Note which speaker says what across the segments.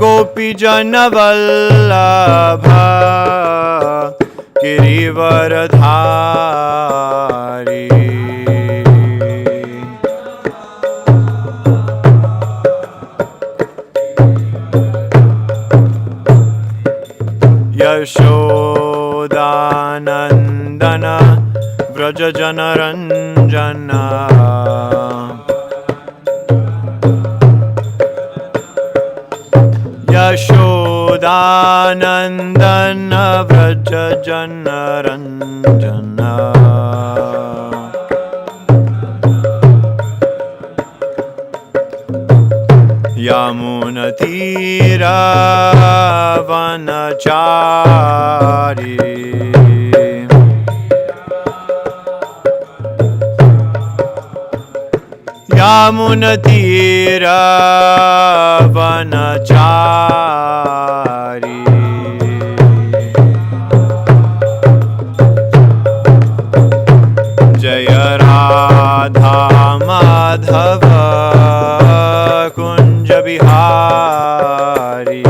Speaker 1: गोपीजनवल्लभा गिरिवरधारी यशोदानन्दन व्रजजनरञ्जना यशोदानन्दन व्रजजनरञ्जना यमुनतीरावनचारी यमुनतीरावनचारी जय राधा माधव कुंज बिहारी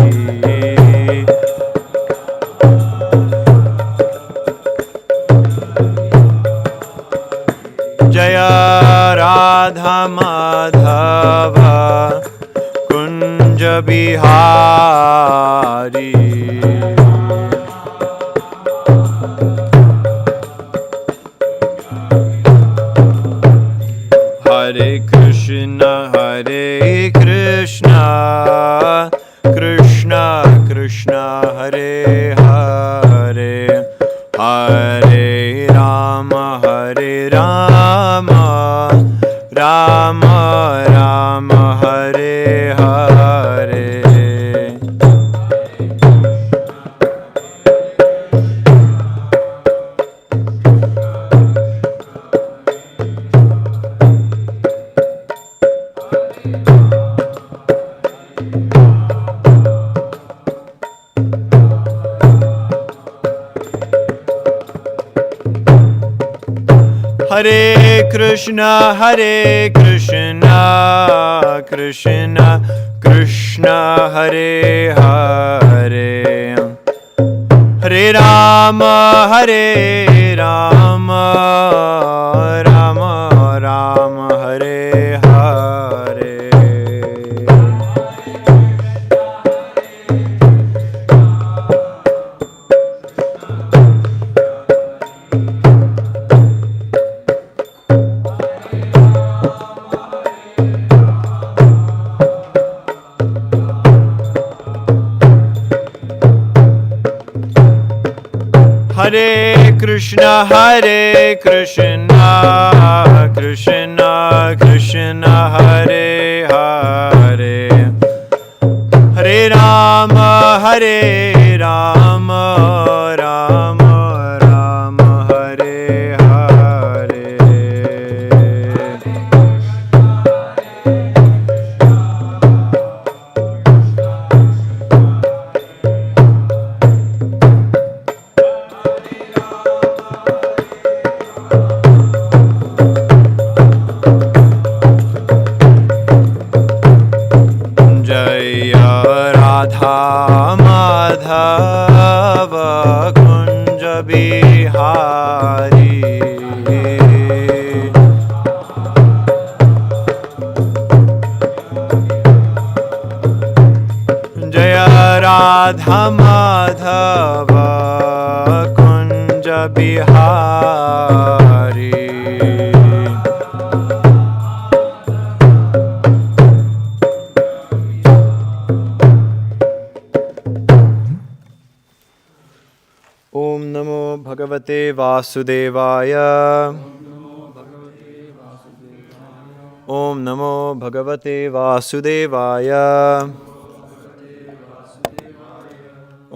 Speaker 1: जय राधा माधव कुंज बिहारी हरे कृष्ण कृष्ण कृष्ण हरे हरे हरे राम राम राम हरे हरे हरे कृष्ण कृष्ण कृष्ण हरे हरे हरे राम राम राम हरे हरे हरे कृष्ण कृष्ण कृष्ण हरे हरे हरे राम राम राम हरे हरे राधा माधव कुंज बिहारी जय राधा माधव कुंज बिहारी ओम नमो भगवते वासुदेवाय ओम नमो भगवते वासुदेवाय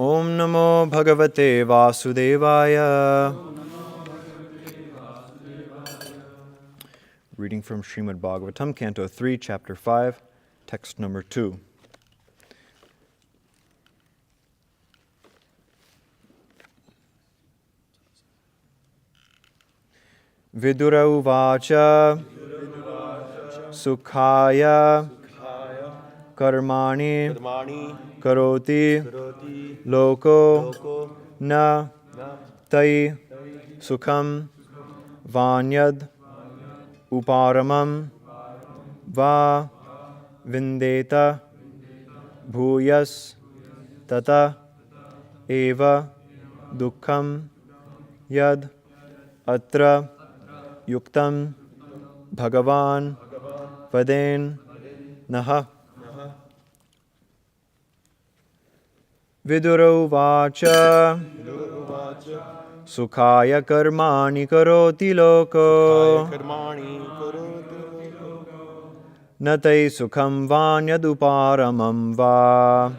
Speaker 1: ओम नमो भगवते वासुदेवाय Reading from Srimad Bhagavatam, Canto 3, Chapter 5, Text number 2. Vidura uvacha Sukhaya karmani
Speaker 2: कर्माणि
Speaker 1: karoti
Speaker 2: करोति
Speaker 1: loko
Speaker 2: लोको
Speaker 1: na
Speaker 2: न
Speaker 1: tai sukham vanyad uparamam va vindeta bhuyas tata eva dukkham yad atra yuktam bhagavan vaden naha. Viduro vacha
Speaker 2: उवाच
Speaker 1: sukhaya karmani karoti
Speaker 2: सुखाय
Speaker 1: loko
Speaker 2: कर्माणि करोति लोको
Speaker 1: natai sukham vanyaduparamam va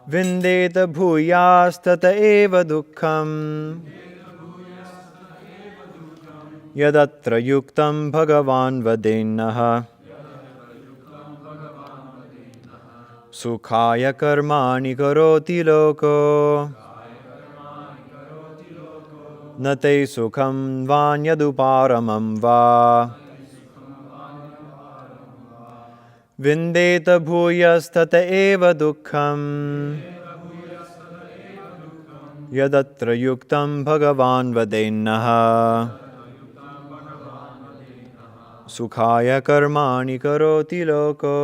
Speaker 1: vindeta bhuyastata eva dukkham yadatra yuktam bhagavan vadennaha. Sukhaya karmani karoti loko natai sukham vanyaduparamam va vindeta bhuyastata eva dukkham yadatra yuktam bhagavan vadennaha. Sukhaya karmani karoti loko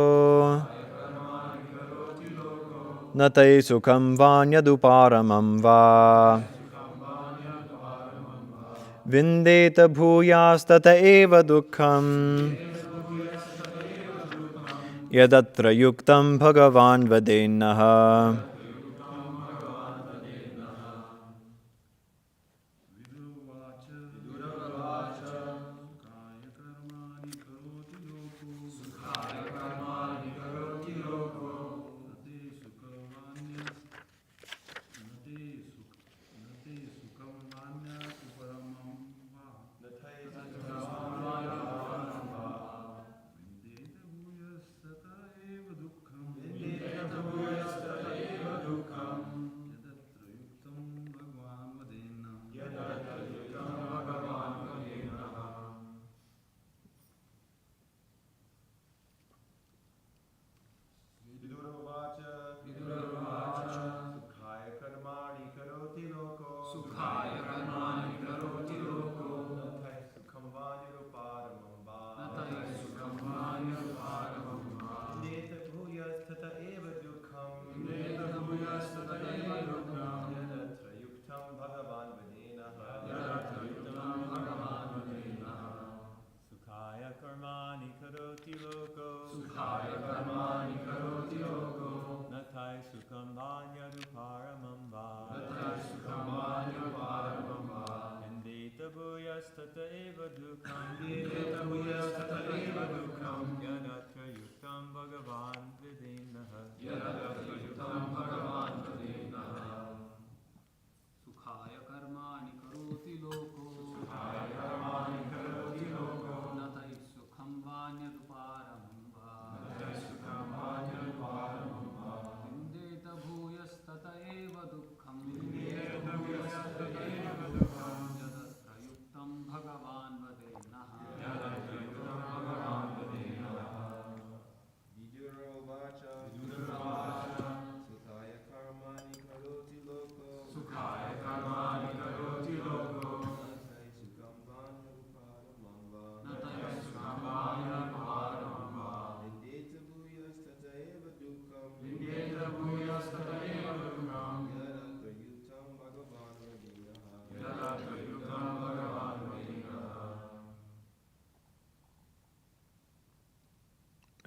Speaker 1: natai sukham vanyaduparamam va vindeta bhuyastata eva dukkham yadatra yuktam bhagavan vadennaha.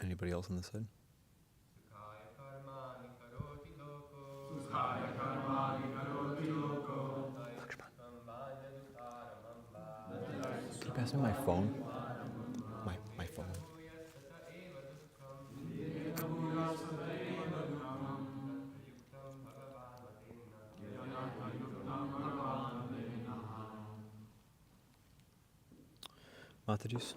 Speaker 1: Anybody else on this side? Can you pass me my phone? My phone. Mataji's.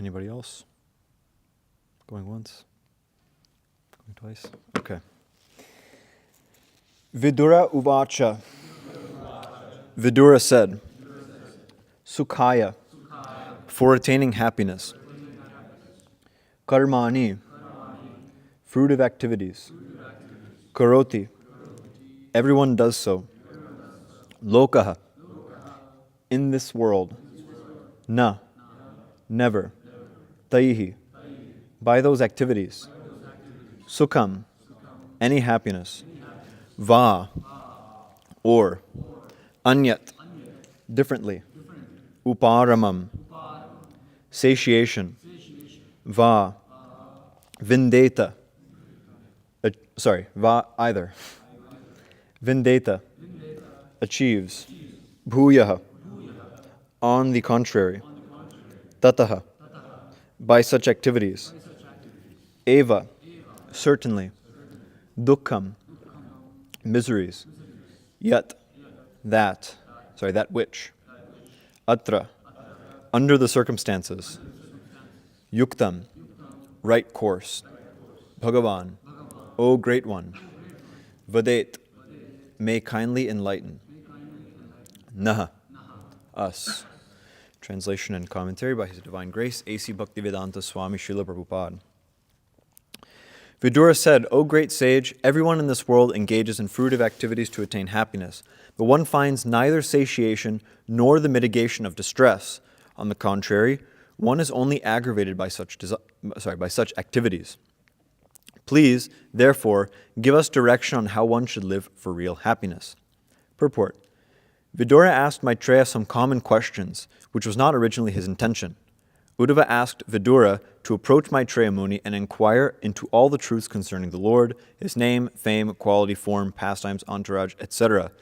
Speaker 1: Anybody else? Going once? Going twice? Okay. Vidura uvacha. Vidura said, Sukhaya, for attaining happiness. Karmani, fruit of activities. Karoti, everyone does so. Lokaha, in this world. Na, never. Taihi, by those activities. Sukham, any happiness. Va, or. Anyat, differently. Uparamam, satiation. Va, vindeta. Va, either. Vindeta, achieves. Bhuyaha, on the contrary. Tataha, by such activities. Eva, certainly. Dukkham, miseries. Yat, that which. Atra, under the circumstances. Yuktam, right course. Bhagavan, O Great One. Vadet, may kindly enlighten. Naha, us. Translation and commentary by His Divine Grace, A.C. Bhaktivedanta Swami Srila Prabhupada. Vidura said, O great sage, everyone in this world engages in fruitive activities to attain happiness, but one finds neither satiation nor the mitigation of distress. On the contrary, one is only aggravated by such activities. Please, therefore, give us direction on how one should live for real happiness. Purport. Vidura asked Maitreya some common questions, which was not originally his intention. Uddhava asked Vidura to approach Maitreya Muni and inquire into all the truths concerning the Lord, his name, fame, quality, form, pastimes, entourage, etc.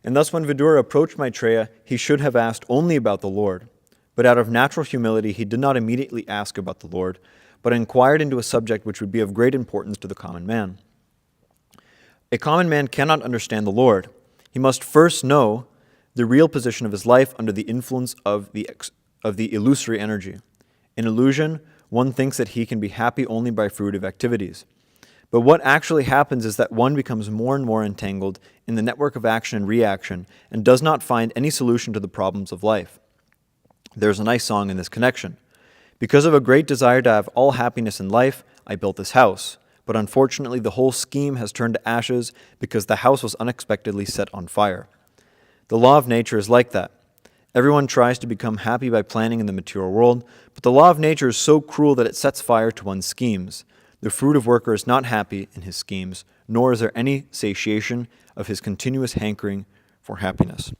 Speaker 1: And thus when Vidura approached Maitreya, he should have asked only about the Lord. But out of natural humility, he did not immediately ask about the Lord, but inquired into a subject which would be of great importance to the common man. A common man cannot understand the Lord. He must first know the real position of his life under the influence of the illusory energy. In illusion, one thinks that he can be happy only by fruitive activities. But what actually happens is that one becomes more and more entangled in the network of action and reaction and does not find any solution to the problems of life. There's a nice song in this connection. Because of a great desire to have all happiness in life, I built this house. But unfortunately, the whole scheme has turned to ashes because the house was unexpectedly set on fire. The law of nature is like that. Everyone tries to become happy by planning in the material world, but the law of nature is so cruel that it sets fire to one's schemes. The fruitive worker is not happy in his schemes, nor is there any satiation of his continuous hankering for happiness.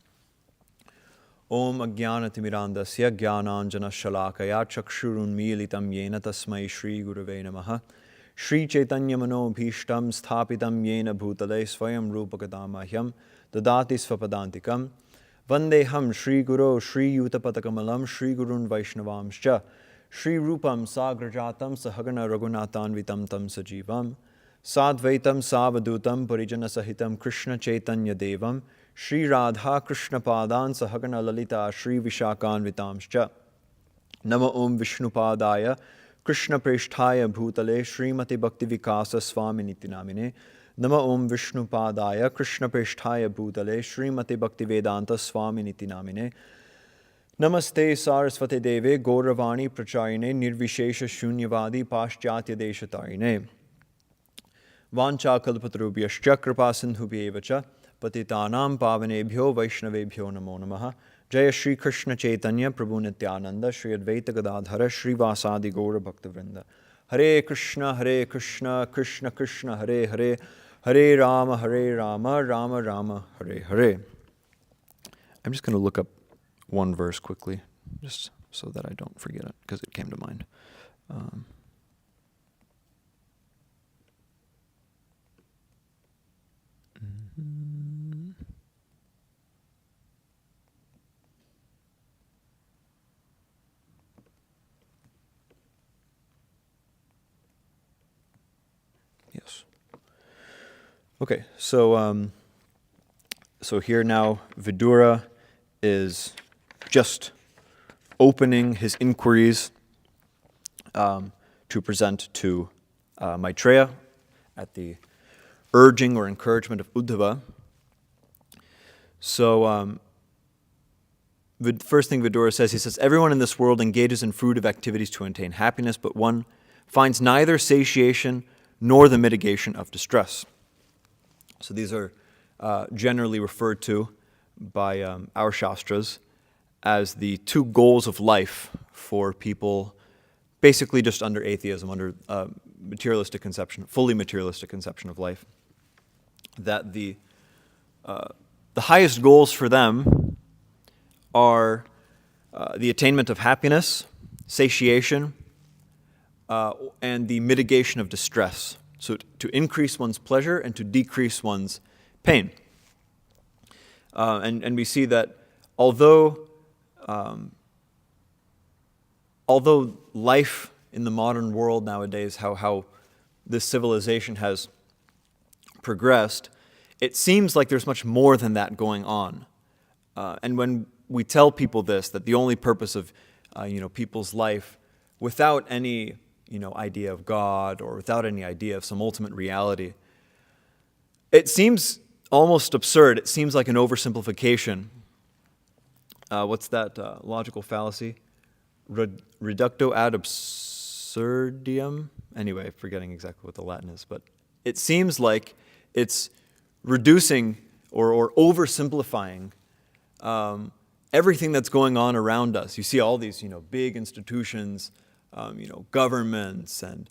Speaker 1: Om Ajnanatimirandasya Jnananjana Shalakaya Chakshurunmilitam Yena Tasmai Shri Gurave Namaha Shri Chaitanya Mano Bhishtam Sthapitam Yena Bhutale Swayam Rupakadamahyam Dadati Svapadantikam Vandeham Shri Guru Shri Yutapatakamalam Shri Gurun Vaishnavamscha Shri Rupam Sagrajatam Sahagana Raghunathanvitam Tam Sajivam Sadvaitam Savadutam Parijana Sahitam Krishna Chaitanya Devam Shri Radha Krishna Padan Sahagana Lalita Shri Vishakanvitamscha Nama Om Vishnupadaya Krishna Preshthaya Bhutale Srimati Bhakti Vikasa Swami Niti Namine Nama Om Vishnupadaya Krishna Preshthaya Bhutale Srimati Bhakti Vedanta Swami Niti Namine Namaste Saraswate Deve Gauravani Pracharine Nirvishesha Shunyavadi Paschatya Deshatarine Vancha Kalpatarubhyascha Kripa Sindhubhyevacha Patitanam Pavanebhyo Vaishnavebhyo Namo Namaha Jaya Shri Krishna Chaitanya Prabhu Nityananda Shri Advaita Gadadhara Shri Vasadi Gaura Bhaktavrinda Hare Krishna Krishna Krishna Hare Hare Hare Rama Rama Rama Hare Hare. I'm just going to look up one verse quickly, just so that I don't forget it, because it came to mind. Yes. Okay, so here now Vidura is just opening his inquiries to present to Maitreya at the urging or encouragement of Uddhava. So the first thing Vidura says, he says, everyone in this world engages in fruitive activities to attain happiness, but one finds neither satiation nor the mitigation of distress. So these are generally referred to by our Shastras as the two goals of life for people basically just under atheism, under materialistic conception, fully materialistic conception of life. That the highest goals for them are the attainment of happiness, satiation, and the mitigation of distress. So to increase one's pleasure and to decrease one's pain. And we see that although life in the modern world nowadays, how this civilization has progressed, it seems like there's much more than that going on. And when we tell people this, that the only purpose of people's life, without any idea of God or without any idea of some ultimate reality, it seems almost absurd. It seems like an oversimplification. What's that logical fallacy? Reducto ad absurdum? Anyway, forgetting exactly what the Latin is, but it seems like it's reducing or oversimplifying everything that's going on around us. You see all these, big institutions, governments and,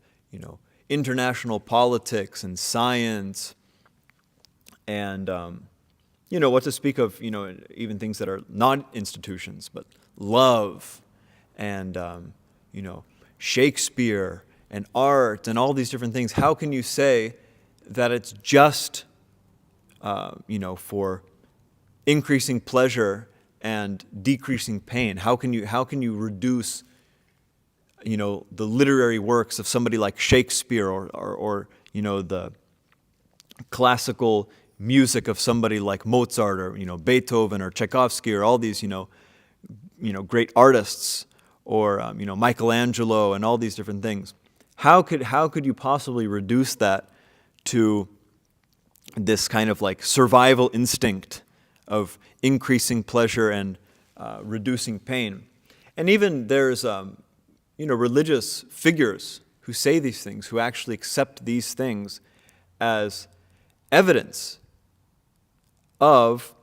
Speaker 1: international politics and science and, what to speak of, even things that are not institutions, but love and, Shakespeare and art and all these different things. How can you say that it's just, for increasing pleasure and decreasing pain? How can you reduce, the literary works of somebody like Shakespeare or the classical music of somebody like Mozart or Beethoven or Tchaikovsky or all these great artists or Michelangelo and all these different things? How could you possibly reduce that to this kind of like survival instinct of increasing pleasure and reducing pain? And even there's religious figures who say these things, who actually accept these things as evidence of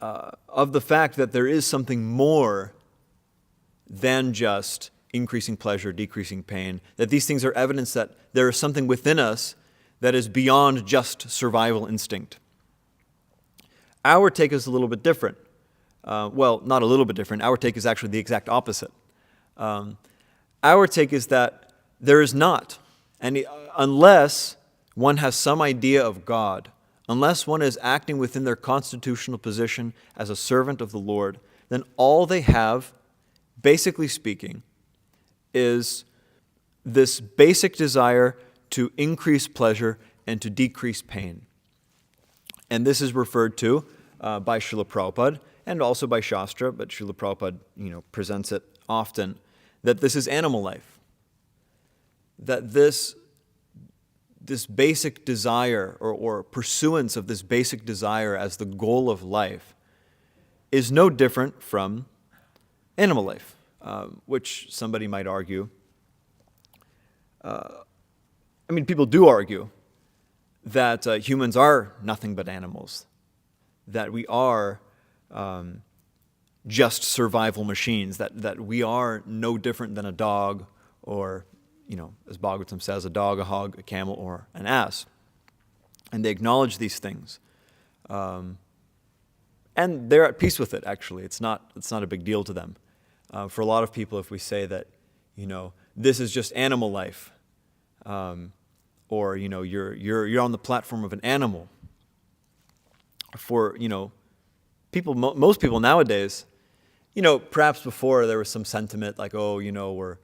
Speaker 1: the fact that there is something more than just increasing pleasure, decreasing pain, that these things are evidence that there is something within us that is beyond just survival instinct. Our take is a little bit different. Well, not a little bit different. Our take is actually the exact opposite. Our take is that there is not, unless one has some idea of God, unless one is acting within their constitutional position as a servant of the Lord, then all they have, basically speaking, is this basic desire to increase pleasure and to decrease pain. And this is referred to by Srila Prabhupada and also by Shastra, but Srila Prabhupada presents it often, that this is animal life. That this basic desire or pursuance of this basic desire as the goal of life is no different from animal life, which somebody might argue. People do argue that humans are nothing but animals, that we are just survival machines, that we are no different than a dog or, as Bhagavatam says, a dog, a hog, a camel, or an ass. And they acknowledge these things. And they're at peace with it, actually. It's not a big deal to them. For a lot of people, if we say that, this is just animal life, or you're on the platform of an animal. For people, most people nowadays, perhaps before there was some sentiment like, we're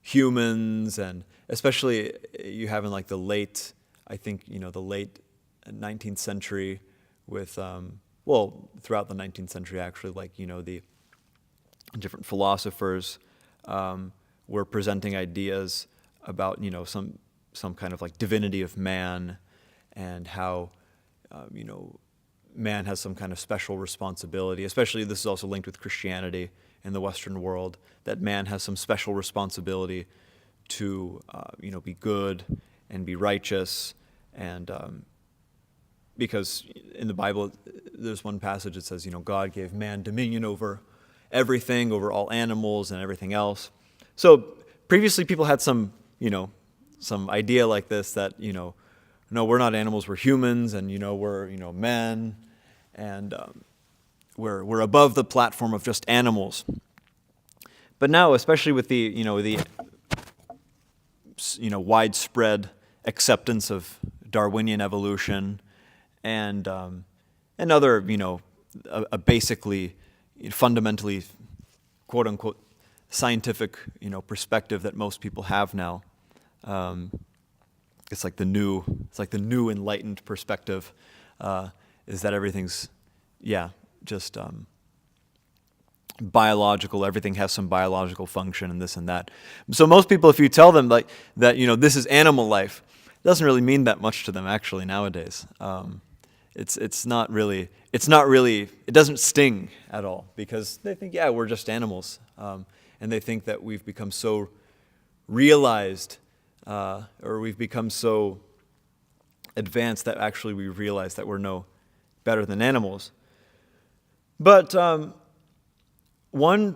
Speaker 1: humans, and especially you have in like the late 19th century with throughout the 19th century actually, like the different philosophers we're presenting ideas about, some kind of like divinity of man, and how, man has some kind of special responsibility. Especially, this is also linked with Christianity in the Western world, that man has some special responsibility to, be good and be righteous, and because in the Bible, there's one passage that says, God gave man dominion over everything, over all animals and everything else. So previously, people had some idea like this, that, no, we're not animals, we're humans, and, we're, men, and we're above the platform of just animals. But now, especially with the widespread acceptance of Darwinian evolution and other, a basically, fundamentally, quote unquote, scientific, perspective that most people have now. It's like the new enlightened perspective, is that everything's, just biological. Everything has some biological function and this and that. So most people, if you tell them like that, this is animal life, it doesn't really mean that much to them actually nowadays. It's not really, it doesn't sting at all, because they think, we're just animals. And they think that we've become so realized, or we've become so advanced that actually we realize that we're no better than animals. But one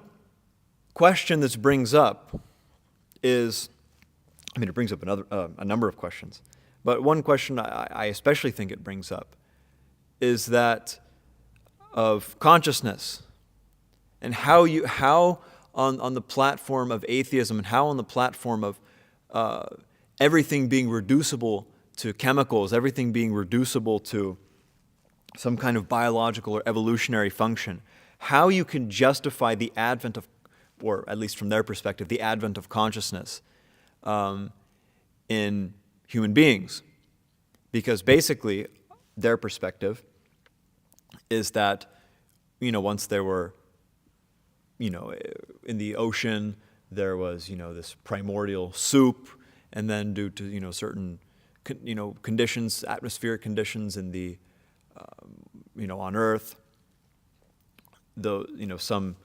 Speaker 1: question this brings up is, it brings up a number of questions, but one question I especially think it brings up is that of consciousness, and how on the platform of atheism, and how on the platform of everything being reducible to chemicals, everything being reducible to some kind of biological or evolutionary function, how you can justify the advent of, or at least from their perspective, the advent of consciousness in human beings. Because basically, their perspective is that, once there were, in the ocean, there was, this primordial soup, and then due to, certain, conditions, atmospheric conditions in the, on Earth, some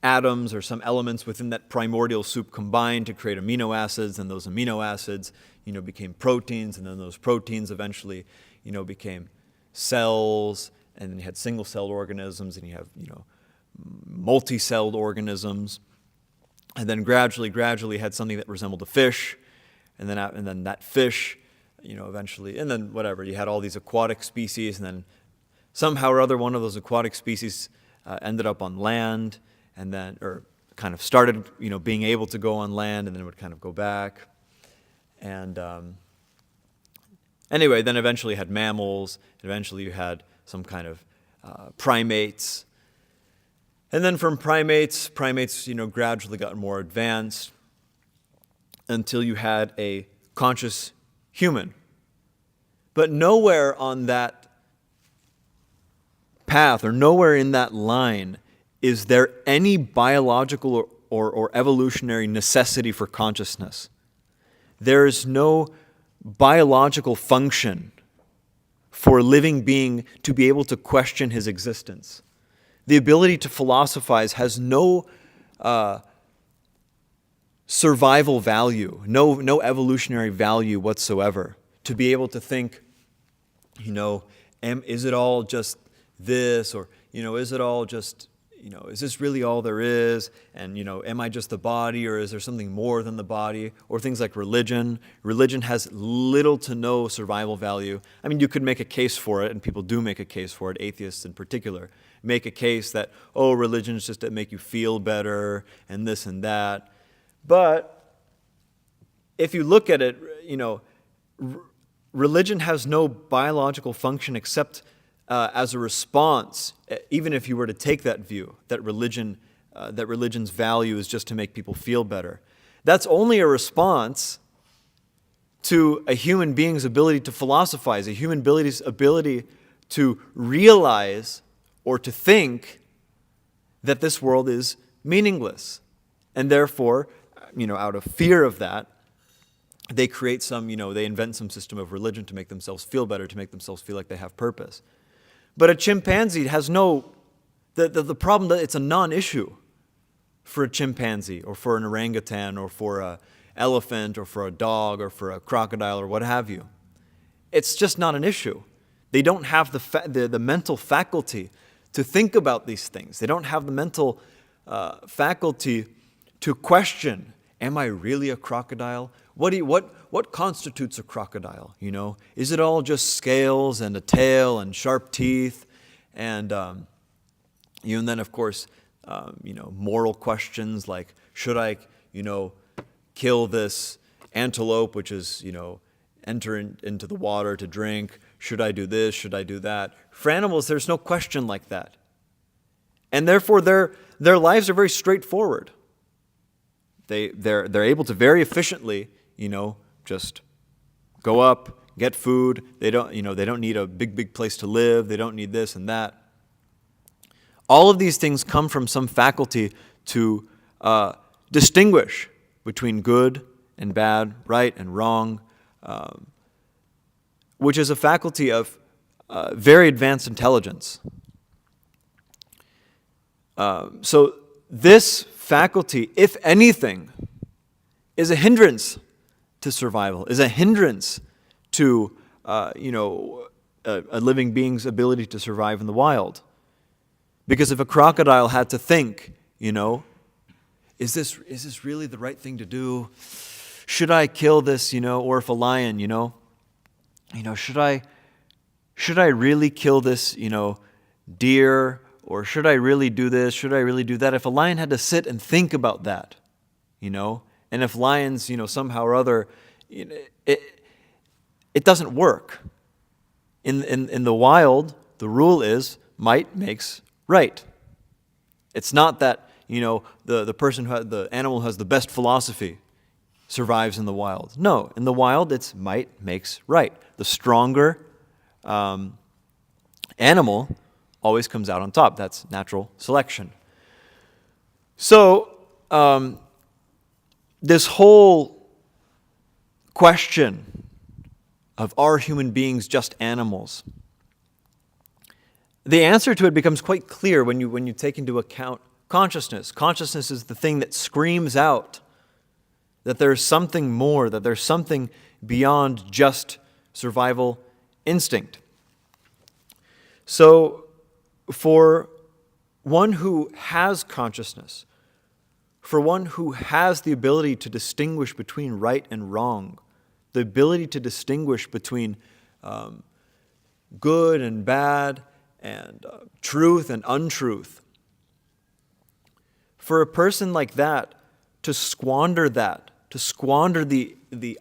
Speaker 1: atoms or some elements within that primordial soup combined to create amino acids, and those amino acids, became proteins, and then those proteins eventually, became cells, and then you had single-celled organisms, and you have, multi-celled organisms, and then gradually had something that resembled a fish, and then that fish, eventually, and then whatever, you had all these aquatic species, and then somehow or other one of those aquatic species ended up on land, and then, or kind of started, being able to go on land, and then it would kind of go back. And anyway, then eventually you had mammals, and eventually you had some kind of primates. And then from primates, gradually got more advanced until you had a conscious human. But nowhere on that path, or nowhere in that line, is there any biological or evolutionary necessity for consciousness. There is no biological function for a living being to be able to question his existence. The ability to philosophize has no survival value, no evolutionary value whatsoever. To be able to think, is it all just this, or is it all just, is this really all there is? And am I just the body, or is there something more than the body? Or things like religion. Religion has little to no survival value. I mean, you could make a case for it, and people do make a case for it, atheists in particular, make a case that, religion is just to make you feel better, and this and that. But if you look at it, religion has no biological function except as a response, even if you were to take that view, that religion's value is just to make people feel better. That's only a response to a human being's ability to philosophize, a human being's ability to realize or to think that this world is meaningless, And therefore, out of fear of that, they create they invent some system of religion to make themselves feel better, to make themselves feel like they have purpose. But a chimpanzee has the problem that it's a non-issue for a chimpanzee or for an orangutan or for an elephant or for a dog or for a crocodile or what have you. It's just not an issue. They don't have the mental faculty to think about these things. They don't have the mental faculty to question, am I really a crocodile? What constitutes a crocodile? Is it all just scales and a tail and sharp teeth? And then of course, moral questions like, should I, kill this antelope, which is, enter into the water to drink? Should I do this? Should I do that? For animals, there's no question like that. And therefore, their lives are very straightforward. They're able to very efficiently, just go up, get food. They don't need a big place to live. They don't need this and that. All of these things come from some faculty to distinguish between good and bad, right and wrong, which is a faculty of very advanced intelligence. So this faculty, if anything, is a hindrance to survival, is a hindrance to a living being's ability to survive in the wild. Because if a crocodile had to think, is this really the right thing to do? Should I kill this, or if a lion, should I really kill this, deer, or should I really do this? Should I really do that? If a lion had to sit and think about that, and if lions, somehow or other, it doesn't work. In the wild, the rule is might makes right. It's not that, the person the animal who has the best philosophy survives in the wild. No, in the wild, it's might makes right. The stronger animal always comes out on top. That's natural selection. So, this whole question of are human beings just animals? The answer to it becomes quite clear when you take into account consciousness. Consciousness is the thing that screams out that there's something more, that there's something beyond just survival instinct. So, for one who has consciousness, for one who has the ability to distinguish between right and wrong, the ability to distinguish between good and bad, and truth and untruth, for a person like that to squander the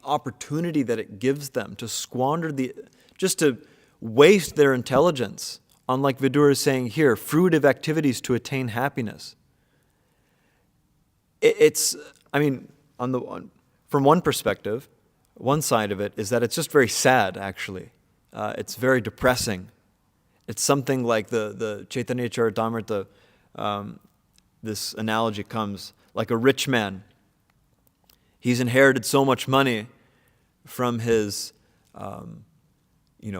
Speaker 1: opportunity that it gives them, just to waste their intelligence on, like Vidura is saying here, fruitive activities to attain happiness. From one perspective, one side of it is that it's just very sad, actually. It's very depressing. It's something like the Chaitanya Charitamrita, this analogy comes, like a rich man. He's inherited so much money from his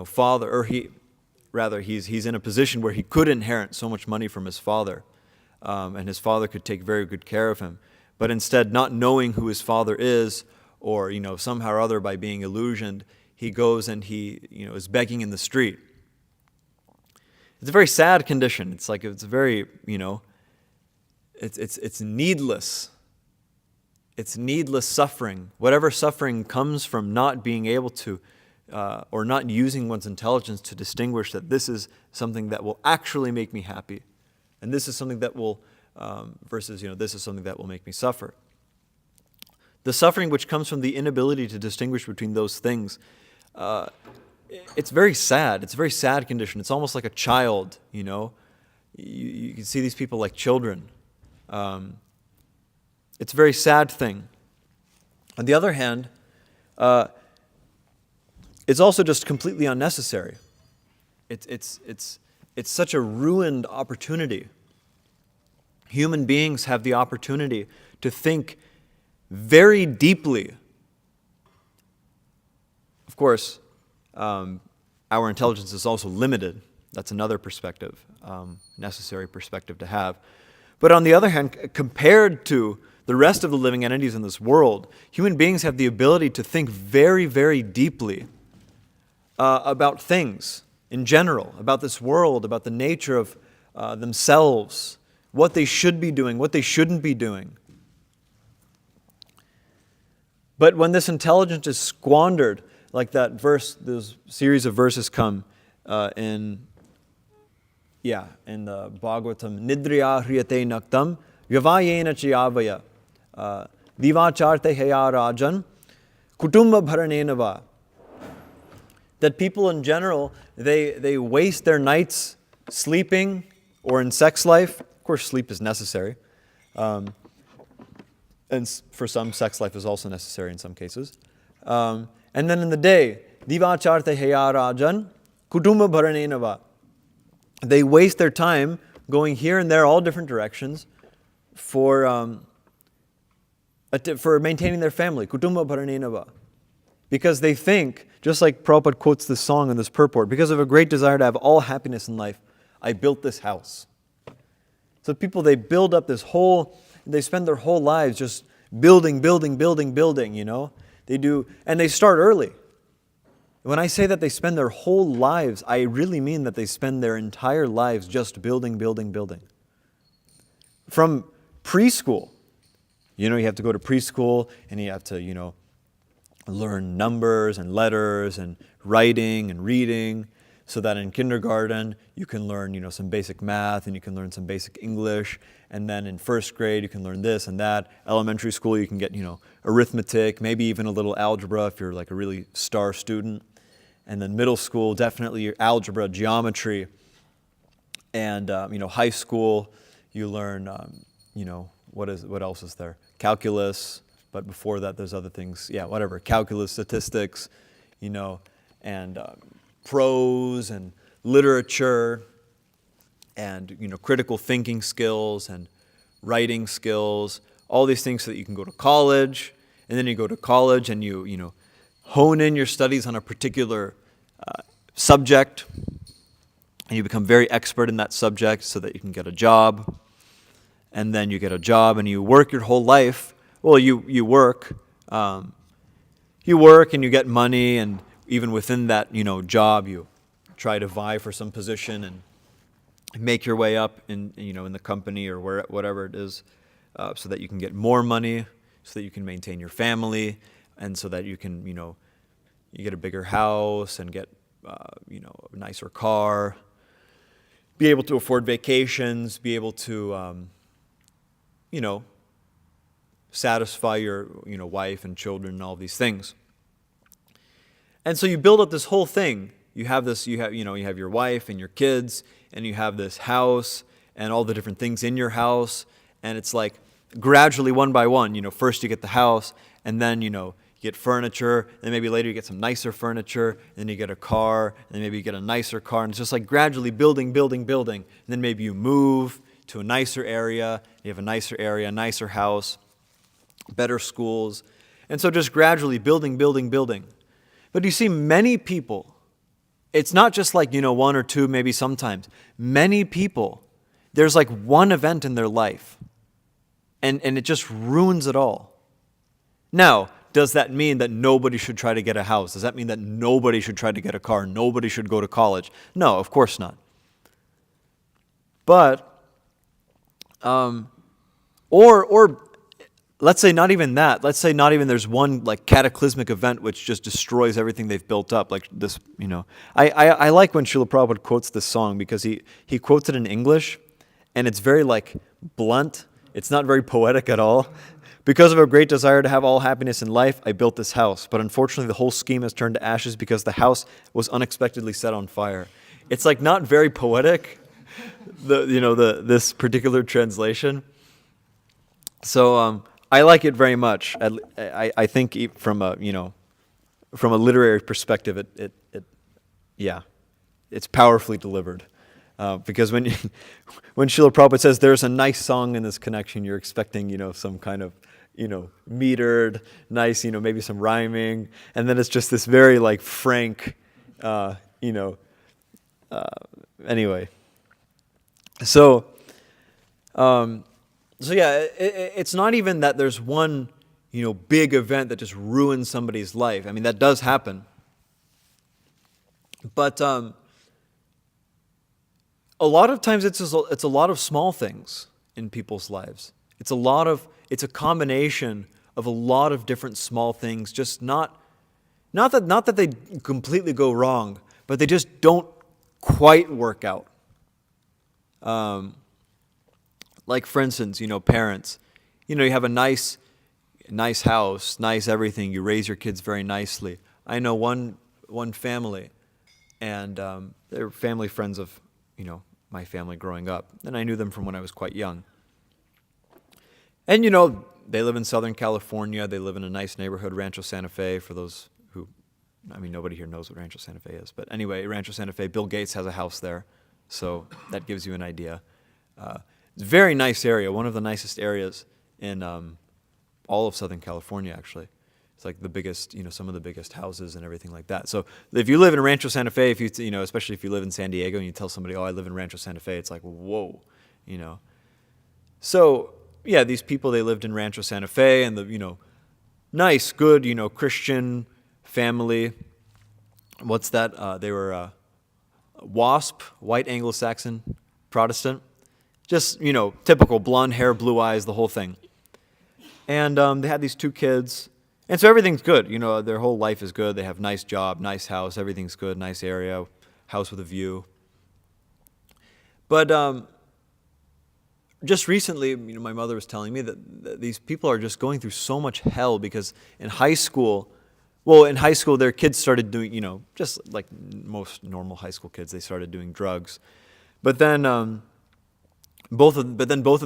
Speaker 1: father, or he's in a position where he could inherit so much money from his father, and his father could take very good care of him. But instead, not knowing who his father is, or somehow or other by being illusioned, he goes and he is begging in the street. It's a very sad condition. It's like it's very it's needless. It's needless suffering. Whatever suffering comes from not being able to, or not using one's intelligence to distinguish that this is something that will actually make me happy, and this is something that will, versus this is something that will make me suffer. The suffering which comes from the inability to distinguish between those things, it's very sad. It's a very sad condition. It's almost like a child, You can see these people like children. It's a very sad thing. On the other hand, it's also just completely unnecessary. It's such a ruined opportunity. Human beings have the opportunity to think very deeply. Of course, our intelligence is also limited. That's another perspective, necessary perspective to have. But on the other hand, compared to the rest of the living entities in this world, human beings have the ability to think very, very deeply about things in general, about this world, about the nature of themselves, what they should be doing, what they shouldn't be doing. But when this intelligence is squandered, like that verse, those series of verses come in the Bhagavatam, Nidriya hriyate naktam, vyavayena chayavaya, divacharte heya rajan, kutumba bharanena va. That people in general, they waste their nights sleeping or in sex life. Of course, sleep is necessary. And for some, sex life is also necessary in some cases. And then in the day, divacharte heya rajan, kutumba bharanena va. They waste their time going here and there, all different directions, for maintaining their family. Kutumba bharanena va. Because they think, just like Prabhupada quotes this song in this purport, because of a great desire to have all happiness in life, I built this house. So people, they build up they spend their whole lives just building, you know. They do, and they start early. When I say that they spend their whole lives, I really mean that they spend their entire lives just building. From preschool, you have to go to preschool and you have to, learn numbers and letters and writing and reading, so that in kindergarten you can learn, some basic math and you can learn some basic English, and then in first grade you can learn this and that. Elementary school you can get, arithmetic, maybe even a little algebra if you're like a really star student. And then middle school, definitely your algebra, geometry. And, high school, you learn, what else is there? Calculus, but before that there's other things, calculus, statistics, and prose and literature and, critical thinking skills and writing skills, all these things so that you can go to college. And then you go to college and you hone in your studies on a particular subject, and you become very expert in that subject so that you can get a job. And then you get a job and you work your whole life. Well, you work and you get money, and even within that job you try to vie for some position and make your way up in the company or whatever it is, so that you can get more money, so that you can maintain your family, and so that you can you get a bigger house and get a nicer car, be able to afford vacations, be able to satisfy your wife and children and all these things. And so you build up this whole thing. You have your wife and your kids, and you have this house and all the different things in your house, and it's like gradually, one by one, first you get the house, and then you get furniture, and maybe later you get some nicer furniture, and then you get a car, and then maybe you get a nicer car, and it's just like gradually building, and then maybe you move to a nicer area, you have a nicer area, a nicer house, better schools, and so just gradually building. But you see, many people, it's not just like, one or two, maybe sometimes. Many people, there's like one event in their life, and it just ruins it all. Now, does that mean that nobody should try to get a house? Does that mean that nobody should try to get a car? Nobody should go to college? No, of course not. But, or let's say not even that. Let's say not even there's one like cataclysmic event which just destroys everything they've built up. Like this, I like when Srila Prabhupada quotes this song, because he quotes it in English, and it's very like blunt. It's not very poetic at all. Because of a great desire to have all happiness in life, I built this house. But unfortunately, the whole scheme has turned to ashes because the house was unexpectedly set on fire. It's like not very poetic, this particular translation. So I like it very much. I think from a literary perspective, it's powerfully delivered. Because when when Srila Prabhupada says there's a nice song in this connection, you're expecting, some kind of, metered, nice, maybe some rhyming, and then it's just this very like frank, anyway. So, yeah, it's not even that there's one, big event that just ruins somebody's life. I mean, that does happen. But a lot of times it's a lot of small things in people's lives. It's a combination of a lot of different small things, just not that they completely go wrong, but they just don't quite work out. Like for instance, parents, you have a nice house, nice everything. You raise your kids very nicely. I know one family, and they're family friends of, my family growing up, and I knew them from when I was quite young. And they live in Southern California. They live in a nice neighborhood, Rancho Santa Fe. For those who, nobody here knows what Rancho Santa Fe is, but anyway, Rancho Santa Fe. Bill Gates has a house there, so that gives you an idea. It's a very nice area, one of the nicest areas in all of Southern California, actually. It's like the biggest, some of the biggest houses and everything like that. So if you live in Rancho Santa Fe, if you, especially if you live in San Diego and you tell somebody, oh, I live in Rancho Santa Fe, it's like, whoa, So, yeah, these people, they lived in Rancho Santa Fe, and the, nice, good, Christian family. What's that? They were WASP, White Anglo-Saxon Protestant. Just, typical blonde hair, blue eyes, the whole thing. And they had these 2 kids. And so everything's good. Their whole life is good. They have nice job, nice house, everything's good, nice area, house with a view. But just recently, my mother was telling me that these people are just going through so much hell because in high school, their kids started doing, just like most normal high school kids, they started doing drugs. But then both of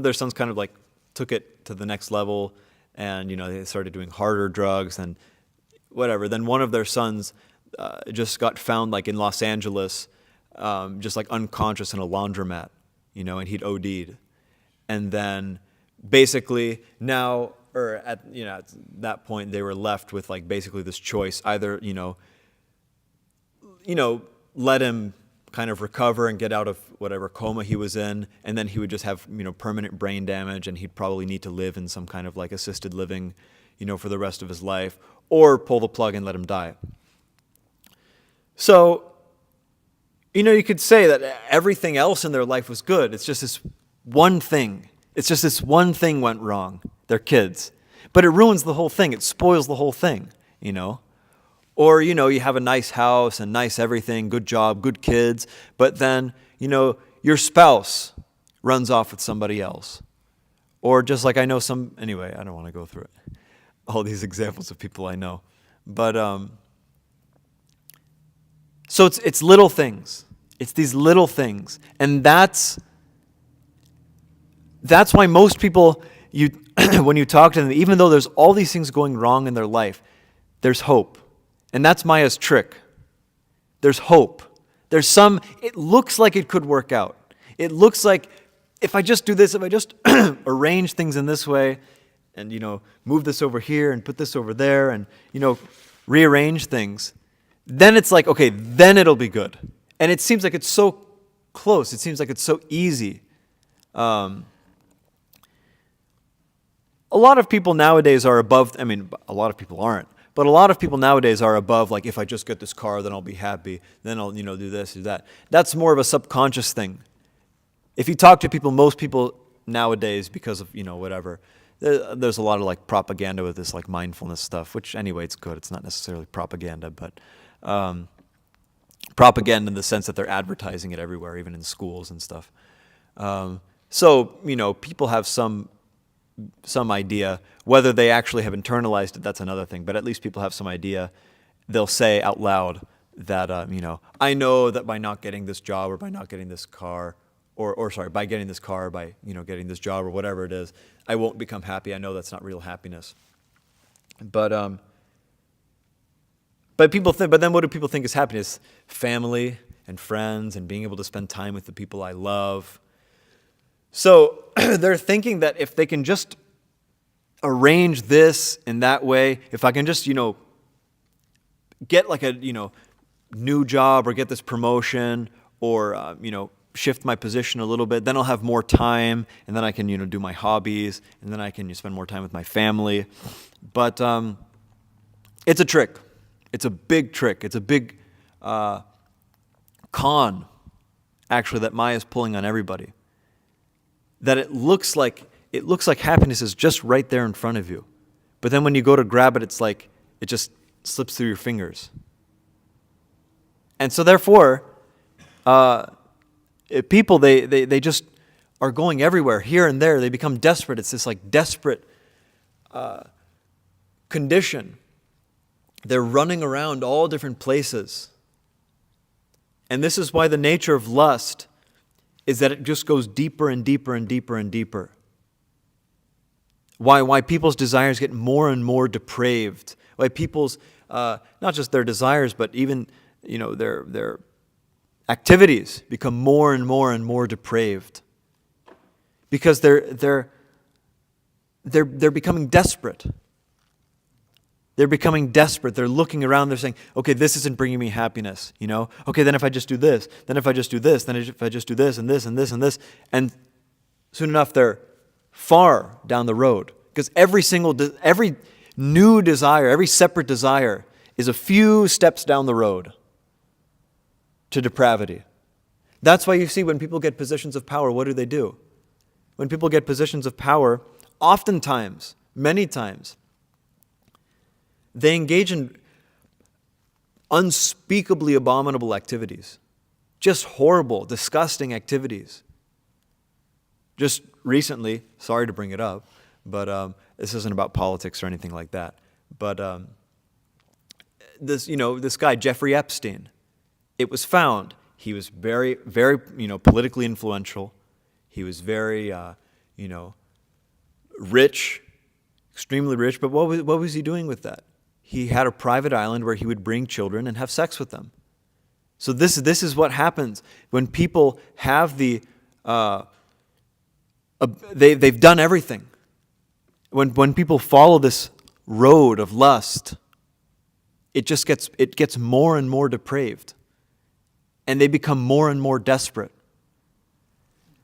Speaker 1: their sons kind of like took it to the next level, and they started doing harder drugs and whatever. Then one of their sons just got found like in Los Angeles, just like unconscious in a laundromat, and he'd OD'd. And then basically now, or at that point, they were left with like basically this choice: either let him kind of recover and get out of whatever coma he was in, and then he would just have permanent brain damage, and he'd probably need to live in some kind of like assisted living, for the rest of his life, or pull the plug and let him die. So, you could say that everything else in their life was good. It's just this one thing. It's just this one thing went wrong. They're kids. But it ruins the whole thing. It spoils the whole thing, Or, you have a nice house and nice everything, good job, good kids, but then, your spouse runs off with somebody else. Or just like I know anyway, I don't want to go through it. All these examples of people I know. But, so it's little things. It's these little things. And that's why most people, when you talk to them, even though there's all these things going wrong in their life, there's hope. And that's Maya's trick. There's hope. It looks like it could work out. It looks like if I just do this, if I just arrange things in this way and, move this over here and put this over there and, rearrange things, then it's like, okay, then it'll be good. And it seems like it's so close. It seems like it's so easy. A lot of people nowadays are above, a lot of people aren't. But a lot of people nowadays are above, like, if I just get this car, then I'll be happy. Then I'll, do this, do that. That's more of a subconscious thing. If you talk to people, most people nowadays, because of, whatever, there's a lot of, like, propaganda with this, like, mindfulness stuff, which, anyway, it's good. It's not necessarily propaganda, but propaganda in the sense that they're advertising it everywhere, even in schools and stuff. So, people have some idea. Whether they actually have internalized it, that's another thing. But at least people have some idea. They'll say out loud that, I know that by not getting this job or by not getting this car, by getting this car, by, getting this job or whatever it is, I won't become happy. I know that's not real happiness. But then what do people think is happiness? Family and friends and being able to spend time with the people I love. So they're thinking that if they can just arrange this in that way, if I can just, get like a, new job or get this promotion or, shift my position a little bit, then I'll have more time and then I can, do my hobbies and then I can spend more time with my family. But it's a trick. It's a big trick. It's a big con, actually, that Maya's pulling on everybody. That it looks like happiness is just right there in front of you. But then when you go to grab it, it's like it just slips through your fingers. And so therefore, people, they just are going everywhere, here and there. They become desperate. It's this like desperate condition. They're running around all different places. And this is why the nature of lust is that it just goes deeper and deeper and deeper and deeper. Why people's desires get more and more depraved. Why people's, not just their desires, but even, their activities become more and more and more depraved. Because they're becoming desperate. They're becoming desperate. They're looking around. They're saying, okay, this isn't bringing me happiness, Okay, then if I just do this, then if I just do this, then if I just do this and this and this and this. And soon enough, they're far down the road. Because every new desire, every separate desire is a few steps down the road to depravity. That's why you see when people get positions of power, what do? When people get positions of power, oftentimes, many times, they engage in unspeakably abominable activities. Just horrible, disgusting activities. Just recently, sorry to bring it up, but this isn't about politics or anything like that. But this guy, Jeffrey Epstein, it was found he was very, very, politically influential. He was very, rich, extremely rich. But what was he doing with that? He had a private island where he would bring children and have sex with them. So this is what happens when people have they've done everything. When people follow this road of lust, it gets more and more depraved, and they become more and more desperate.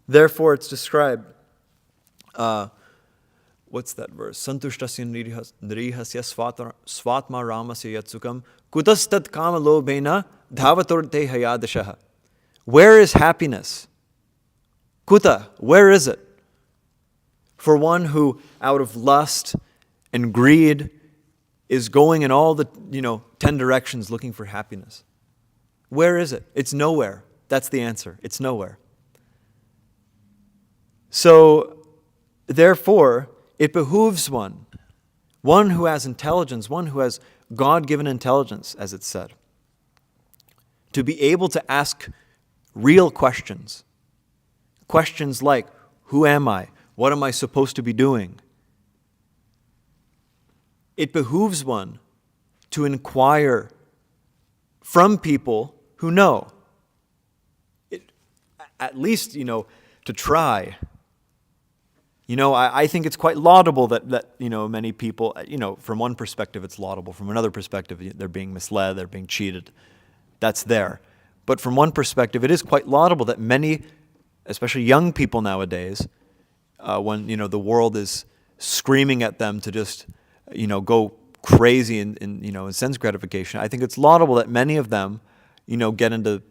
Speaker 1: Therefore, it's described. What's that verse? Santushtasya nrihasya svatma ramasya yatsukam kutastat kama lobena dhavatorte hayadashaha. Where is happiness? Kuta, where is it? For one who, out of lust and greed, is going in all the 10 directions looking for happiness. Where is it? It's nowhere. That's the answer. It's nowhere. So, therefore, it behooves one who has intelligence, one who has God-given intelligence, as it's said, to be able to ask real questions. Questions like, who am I? What am I supposed to be doing? It behooves one to inquire from people who know. At least, to try. I think it's quite laudable that many people, from one perspective it's laudable. From another perspective, they're being misled, they're being cheated. That's there. But from one perspective, it is quite laudable that many, especially young people nowadays, when, the world is screaming at them to just, go crazy in sense gratification, I think it's laudable that many of them, get into,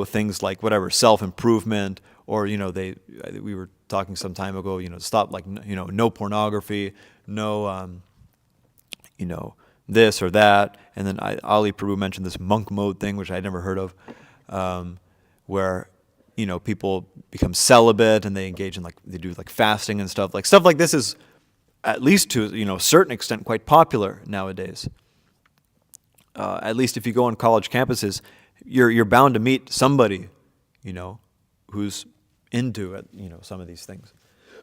Speaker 1: things like whatever, self-improvement, or, we were talking some time ago, stop, like, no pornography, no, this or that. And then Ali Prabhu mentioned this monk mode thing, which I'd never heard of, where, people become celibate and they engage in, they do fasting and stuff. Stuff like this is, at least to, a certain extent, quite popular nowadays. At least if you go on college campuses, you're bound to meet somebody, who's into it, some of these things.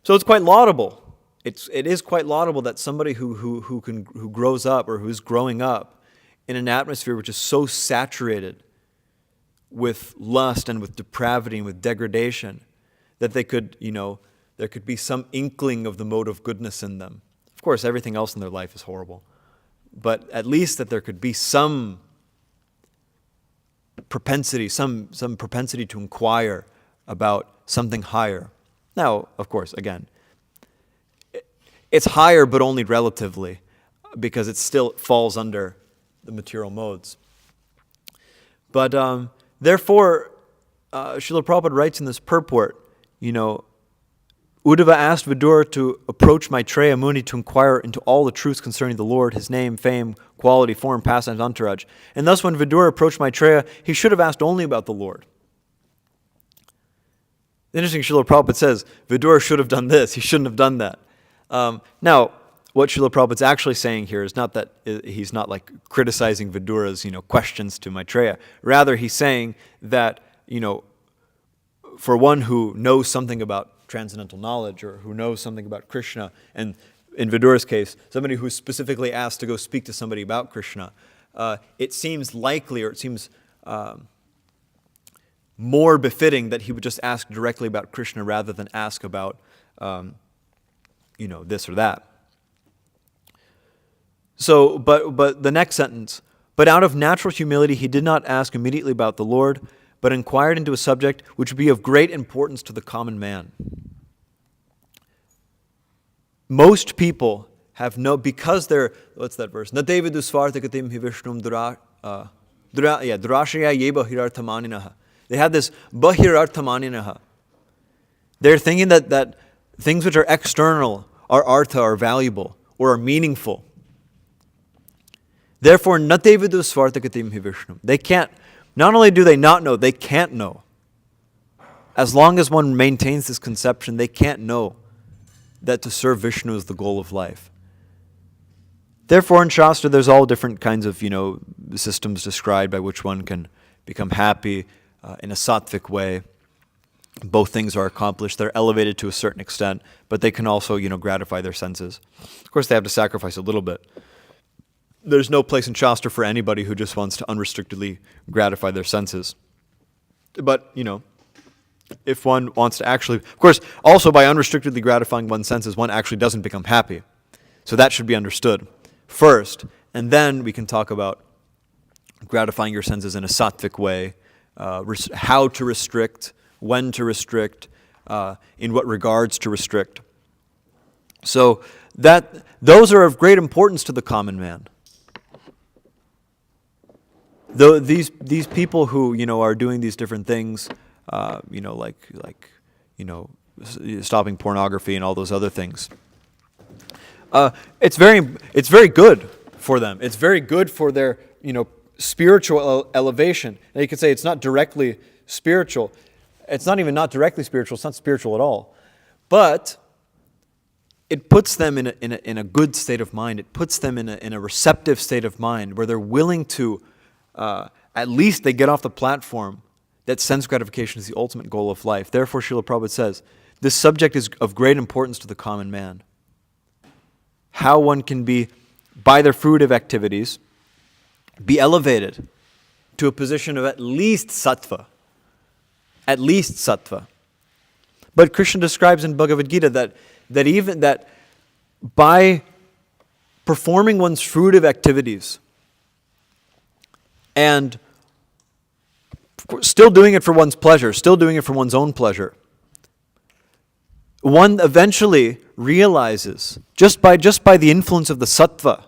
Speaker 1: So it's quite laudable. It is quite laudable that somebody who grows up or who's growing up in an atmosphere which is so saturated with lust and with depravity and with degradation, that they could, there could be some inkling of the mode of goodness in them. Of course, everything else in their life is horrible. But at least that there could be some propensity, some propensity to inquire about something higher. Now, of course, again, it's higher but only relatively, because it still falls under the material modes. But therefore, Srila Prabhupada writes in this purport, Uddhava asked Vidura to approach Maitreya Muni to inquire into all the truths concerning the Lord, his name, fame, quality, form, pastimes, entourage. And thus when Vidura approached Maitreya, he should have asked only about the Lord. Interesting, Srila Prabhupada says, Vidura should have done this, he shouldn't have done that. Now, what Srila Prabhupada's actually saying here is not that he's not like criticizing Vidura's, questions to Maitreya. Rather, he's saying that, for one who knows something about transcendental knowledge or who knows something about Krishna, and in Vidura's case, somebody who's specifically asked to go speak to somebody about Krishna, it seems likely, or it seems more befitting that he would just ask directly about Krishna rather than ask about, this or that. So, but the next sentence, but out of natural humility he did not ask immediately about the Lord, but inquired into a subject which would be of great importance to the common man. Most people have because they're, what's that verse? Natevidu svartakatim hi vishnum durashaya yeba hirarthamaninaha. They have this bahirarthamaninaha. They're thinking that things which are external are artha, are valuable, or are meaningful. Therefore, natevidu svartakatim hi vishnum. They can't, not only do they not know, they can't know. As long as one maintains this conception, they can't know that to serve Vishnu is the goal of life. Therefore, in Shastra, there's all different kinds of, systems described by which one can become happy in a sattvic way. Both things are accomplished. They're elevated to a certain extent, but they can also, gratify their senses. Of course, they have to sacrifice a little bit. There's no place in Shastra for anybody who just wants to unrestrictedly gratify their senses. But, if one wants to actually, of course, also by unrestrictedly gratifying one's senses, one actually doesn't become happy. So that should be understood first, and then we can talk about gratifying your senses in a sattvic way, how to restrict, when to restrict, in what regards to restrict. So those are of great importance to the common man. Though these people who are doing these different things, stopping pornography and all those other things, it's very good for them. It's very good for their spiritual elevation. And you could say it's not directly spiritual. It's not even not directly spiritual. It's not spiritual at all. But it puts them in a good state of mind. It puts them in a receptive state of mind where they're willing to, at least they get off the platform that sense gratification is the ultimate goal of life. Therefore, Srila Prabhupada says, this subject is of great importance to the common man. How one can be, by their fruitive activities, be elevated to a position of at least sattva. At least sattva. But Krishna describes in Bhagavad Gita that even that by performing one's fruitive activities and still doing it for one's pleasure, still doing it for one's own pleasure, one eventually realizes, just by the influence of the sattva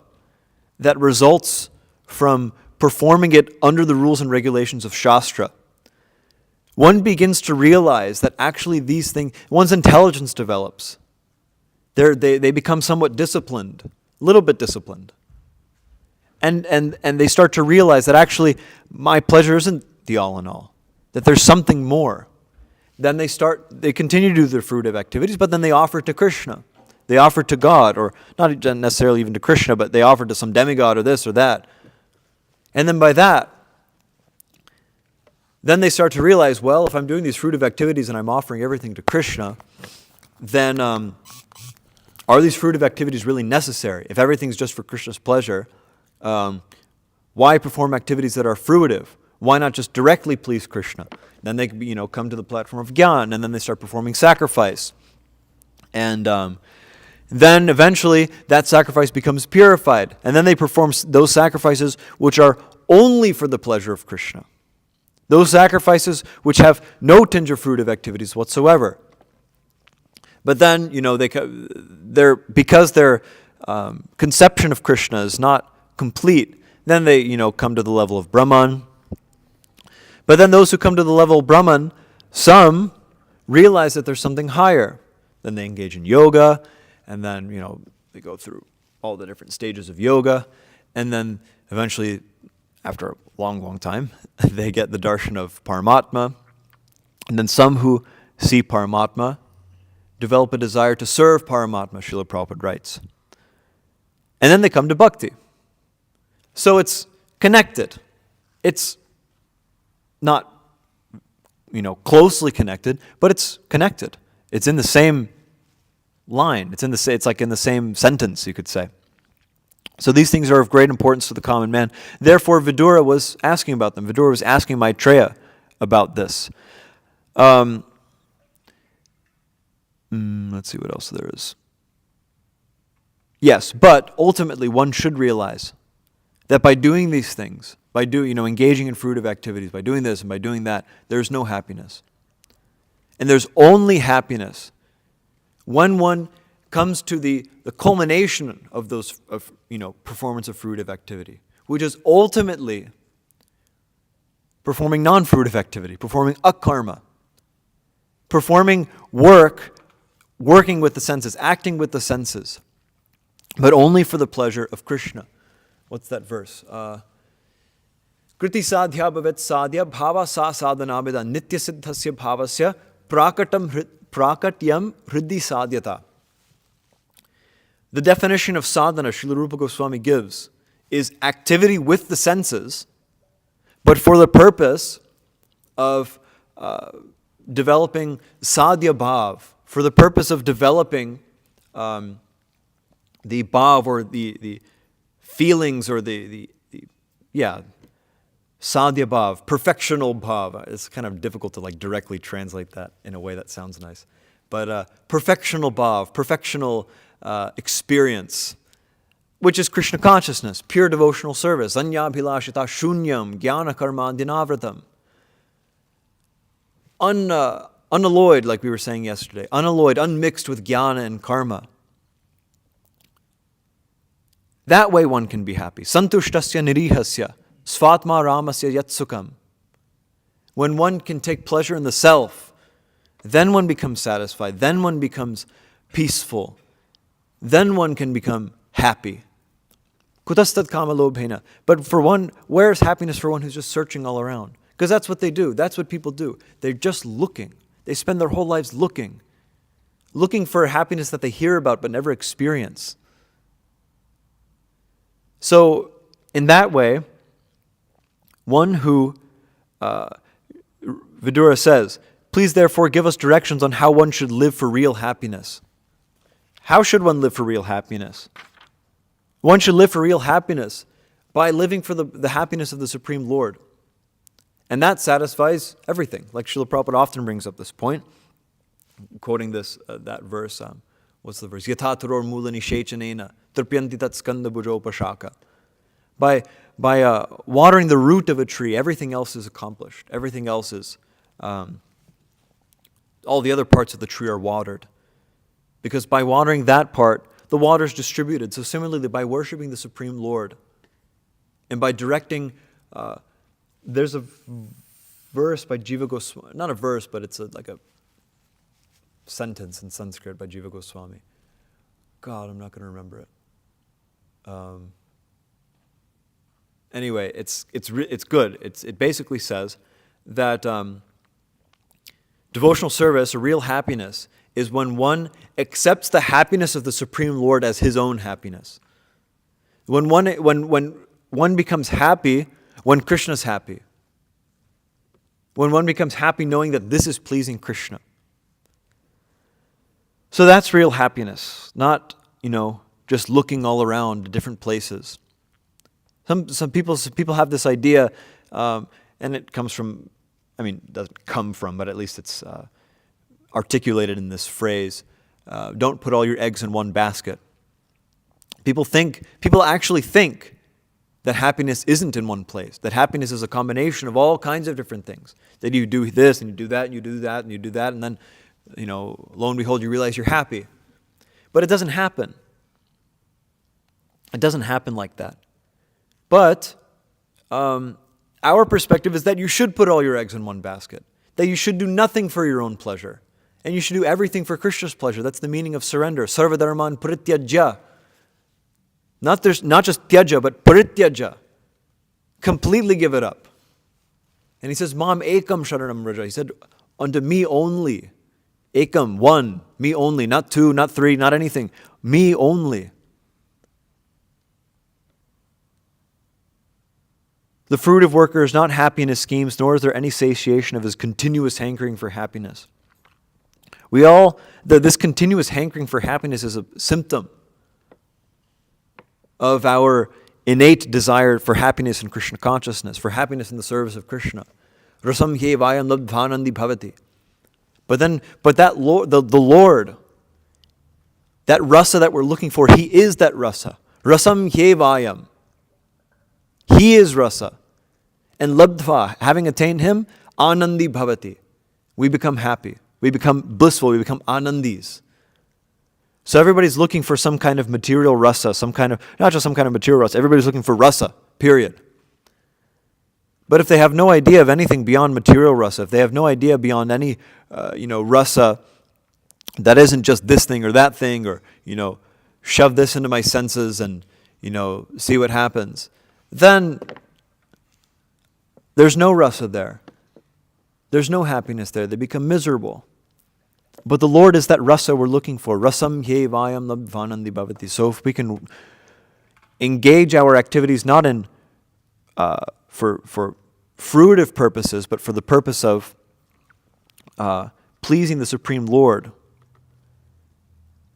Speaker 1: that results from performing it under the rules and regulations of Shastra, one begins to realize that actually these things, one's intelligence develops. They become somewhat disciplined, a little bit disciplined. And they start to realize that actually my pleasure isn't the all in all, that there's something more. Then they continue to do their fruitive activities, but then they offer to Krishna. They offer to God, or not necessarily even to Krishna, but they offer to some demigod or this or that. And then by that, then they start to realize, well, if I'm doing these fruitive activities and I'm offering everything to Krishna, then are these fruitive activities really necessary? If everything's just for Krishna's pleasure, why perform activities that are fruitive? Why not just directly please Krishna? Then they can come to the platform of Gyan, and then they start performing sacrifice. And then eventually that sacrifice becomes purified. And then they perform those sacrifices which are only for the pleasure of Krishna. Those sacrifices which have no tinge of fruitive activities whatsoever. But then, because their conception of Krishna is not complete, then they, come to the level of Brahman. But then those who come to the level of Brahman, some realize that there's something higher. Then they engage in yoga, and then, they go through all the different stages of yoga, and then eventually, after a long, long time, they get the darshan of Paramatma. And then some who see Paramatma develop a desire to serve Paramatma, Srila Prabhupada writes. And then they come to bhakti. So it's connected. It's not, closely connected, but it's connected. It's in the same line. It's like in the same sentence, you could say. So these things are of great importance to the common man. Therefore, Vidura was asking about them. Vidura was asking Maitreya about this. Let's see what else there is. Yes, but ultimately one should realize that by doing these things, by engaging in fruitive activities, by doing this and by doing that, there's no happiness. And there's only happiness when one comes to the culmination of those performance of fruitive activity, which is ultimately performing non-fruitive activity, performing akarma, performing working with the senses, acting with the senses, but only for the pleasure of Krishna. What's that verse? Kriti sadhya bhavet sadhya bhava sa sadhanabheda nitya siddhasya bhavasya prakatyam hriddi sadhyata. The definition of sadhana Srila Rupa Goswami gives is activity with the senses, but for the purpose of developing sadhya bhav, for the purpose of developing the bhav or the feelings or the sadhya bhav, perfectional bhav. It's kind of difficult to directly translate that in a way that sounds nice. But perfectional bhav, perfectional experience, which is Krishna consciousness, pure devotional service. Anyabhilashita shunyam jnana karmandinavratam. Unalloyed, like we were saying yesterday. Unalloyed, unmixed with jnana and karma. That way one can be happy. Santushtasya nirihasya svatma ramasya yatsukam. When one can take pleasure in the self, then one becomes satisfied. Then one becomes peaceful. Then one can become happy. Kutastad kama lobhena. But for one, where's happiness for one who's just searching all around? Because that's what they do. That's what people do. They're just looking. They spend their whole lives looking for happiness that they hear about but never experience. So, in that way, one who, Vidura says, please therefore give us directions on how one should live for real happiness. How should one live for real happiness? One should live for real happiness by living for the happiness of the Supreme Lord. And that satisfies everything. Like Srila Prabhupada often brings up this point, quoting that verse. What's the verse? Yatha turor mula nishechanena tripyanti tat skanda bhujopashaka. By watering the root of a tree, everything else is accomplished. Everything else is, all the other parts of the tree are watered. Because by watering that part, the water is distributed. So similarly, by worshiping the Supreme Lord, and by directing, there's a verse by Jiva Goswami, not a verse, but it's like a sentence in Sanskrit by Jiva Goswami. God, I'm not going to remember it. Anyway, it's good. It basically says that devotional service, or real happiness, is when one accepts the happiness of the Supreme Lord as his own happiness. When one becomes happy, when Krishna's happy. When one becomes happy knowing that this is pleasing Krishna. So that's real happiness, not, just looking all around different places. Some people have this idea, and and it comes from, it doesn't come from, but at least it's articulated in this phrase, don't put all your eggs in one basket. People actually think that happiness isn't in one place, that happiness is a combination of all kinds of different things. That you do this and you do that and you do that and you do that, and then, lo and behold, you realize you're happy. But it doesn't happen. It doesn't happen like that. But our perspective is that you should put all your eggs in one basket, that you should do nothing for your own pleasure, and you should do everything for Krishna's pleasure. That's the meaning of surrender. Sarva dharman parityajya. Not just tyaja, but parityaja. Completely give it up. And he says, Mam ekam sharanam vraja. He said, unto me only. Ekam, one, me only, not two, not three, not anything. Me only. The fruit of worker is not happy in his schemes, nor is there any satiation of his continuous hankering for happiness. This continuous hankering for happiness is a symptom of our innate desire for happiness in Krishna consciousness, for happiness in the service of Krishna. Rasam he vayam labdhanandi bhavati. But the Lord, that rasa that we're looking for, He is that rasa. Rasam he vayam. He is rasa. And labdva, having attained Him, anandi bhavati. We become happy. We become blissful. We become anandis. So everybody's looking for some kind of material rasa, not just some kind of material rasa, everybody's looking for rasa, period. But if they have no idea of anything beyond material rasa, if they have no idea beyond any, rasa that isn't just this thing or that thing, or, shove this into my senses and, see what happens, then there's no rasa there. There's no happiness there. They become miserable. But the Lord is that rasa we're looking for. Rasam hye vayam labdhanandi bhavati. So if we can engage our activities not in for fruitive purposes, but for the purpose of pleasing the Supreme Lord,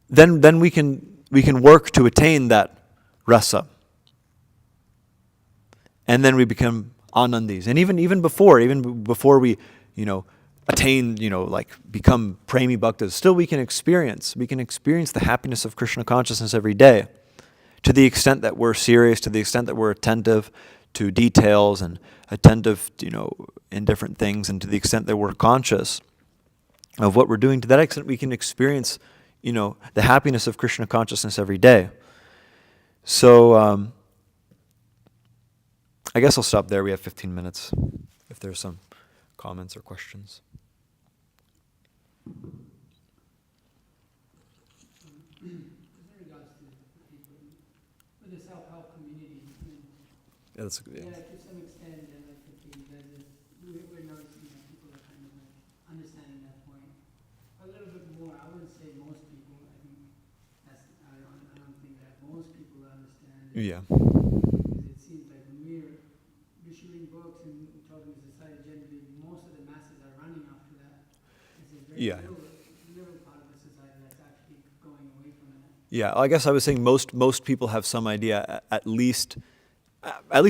Speaker 1: then we can work to attain that rasa. And then we become anandis. And even before we, attain, become premi bhaktas, still we can experience the happiness of Krishna consciousness every day, to the extent that we're serious, to the extent that we're attentive to details and attentive, in different things, and to the extent that we're conscious of what we're doing. To that extent, we can experience, the happiness of Krishna consciousness every day. So, I guess I'll stop there. We have 15 minutes. If there's some comments or questions.
Speaker 3: With the self-help community,
Speaker 1: Yeah, that's good.
Speaker 3: to some extent, we're noticing that people are kind of understanding that point a little bit more. I wouldn't say most people. I don't think that most people understand it.
Speaker 1: Yeah.
Speaker 3: Because it seems like when we're issuing books and talking to society generally, most of the masses are running after that. There's a very little part of the society that's actually going away from that.
Speaker 1: Yeah, I guess I was saying most people have some idea, at least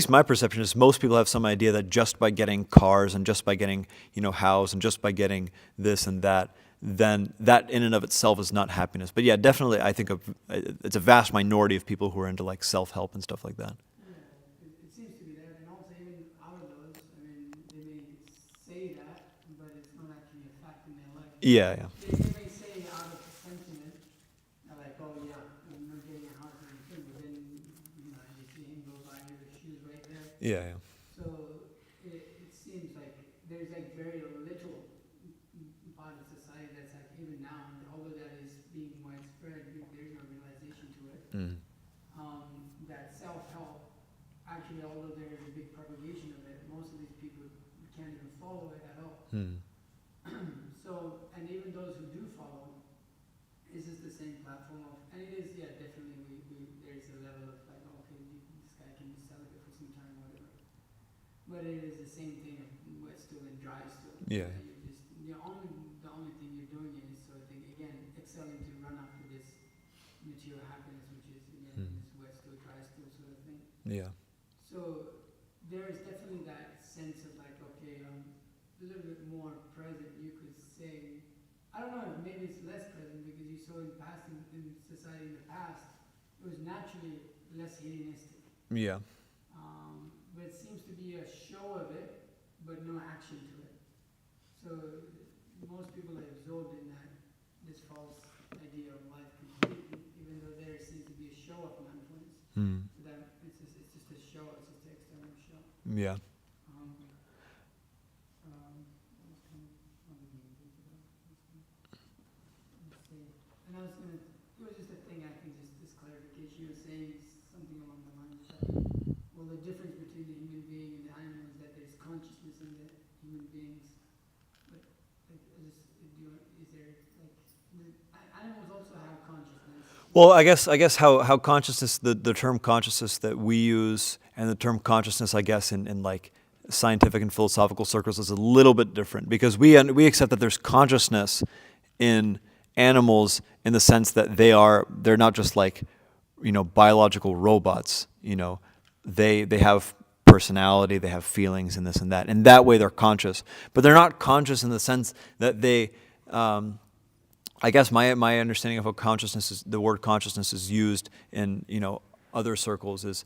Speaker 1: my perception is most people have some idea that just by getting cars and just by getting, house and just by getting this and that, then that in and of itself is not happiness. But yeah, definitely I think it's a vast minority of people who are into like self-help and stuff like that.
Speaker 3: Yeah, it seems to be that, and also even our laws, they may say that, but it's not actually a fact in their life.
Speaker 1: Yeah.
Speaker 3: They may say out of sentiment, like, oh yeah, I'm not getting a house or anything, but then, you see him go buy your shoes right there.
Speaker 1: Yeah.
Speaker 3: So it seems like there's like very little part of society that's like even now, and although that is being widespread, there's no realization to it. That self-help, actually, although there is a big propagation of it, most of these people can't even follow it at all. So, and even those who do follow, it's just the same platform of, and it is, definitely, there's a level of like, okay, this guy can be celibate for some time, whatever. But it is the same thing of wet stool and dry stool.
Speaker 1: Yeah.
Speaker 3: The only thing you're doing is sort of again excelling to run after this material happiness, which is again this wet stool, dry stool sort of thing.
Speaker 1: Yeah.
Speaker 3: So there is definitely that sense of like, a little bit more present, you could say. I don't know, maybe it's less present because you saw in society in the past, it was naturally less hedonistic.
Speaker 1: Yeah.
Speaker 3: But it seems to be a show of it, but no action to it. So most people are absorbed in this false idea of life completely, even though there seems to be a show of mindfulness. So that it's just a show, it's just an external show.
Speaker 1: Yeah.
Speaker 3: And I was gonna, it was just a thing, I think, just this clarification. You were saying something along the lines that, well, the difference between the human being and the animal is that there's consciousness in the human beings. But, like, is there, like, animals also have consciousness?
Speaker 1: Well, I guess how consciousness, the term consciousness that we use and the term consciousness, I guess, in like scientific and philosophical circles is a little bit different, because we accept that there's consciousness in animals in the sense that they're not just like, biological robots. They have personality, they have feelings and this and that. And that way they're conscious. But they're not conscious in the sense that they, I guess my understanding of how the word consciousness is used in, other circles is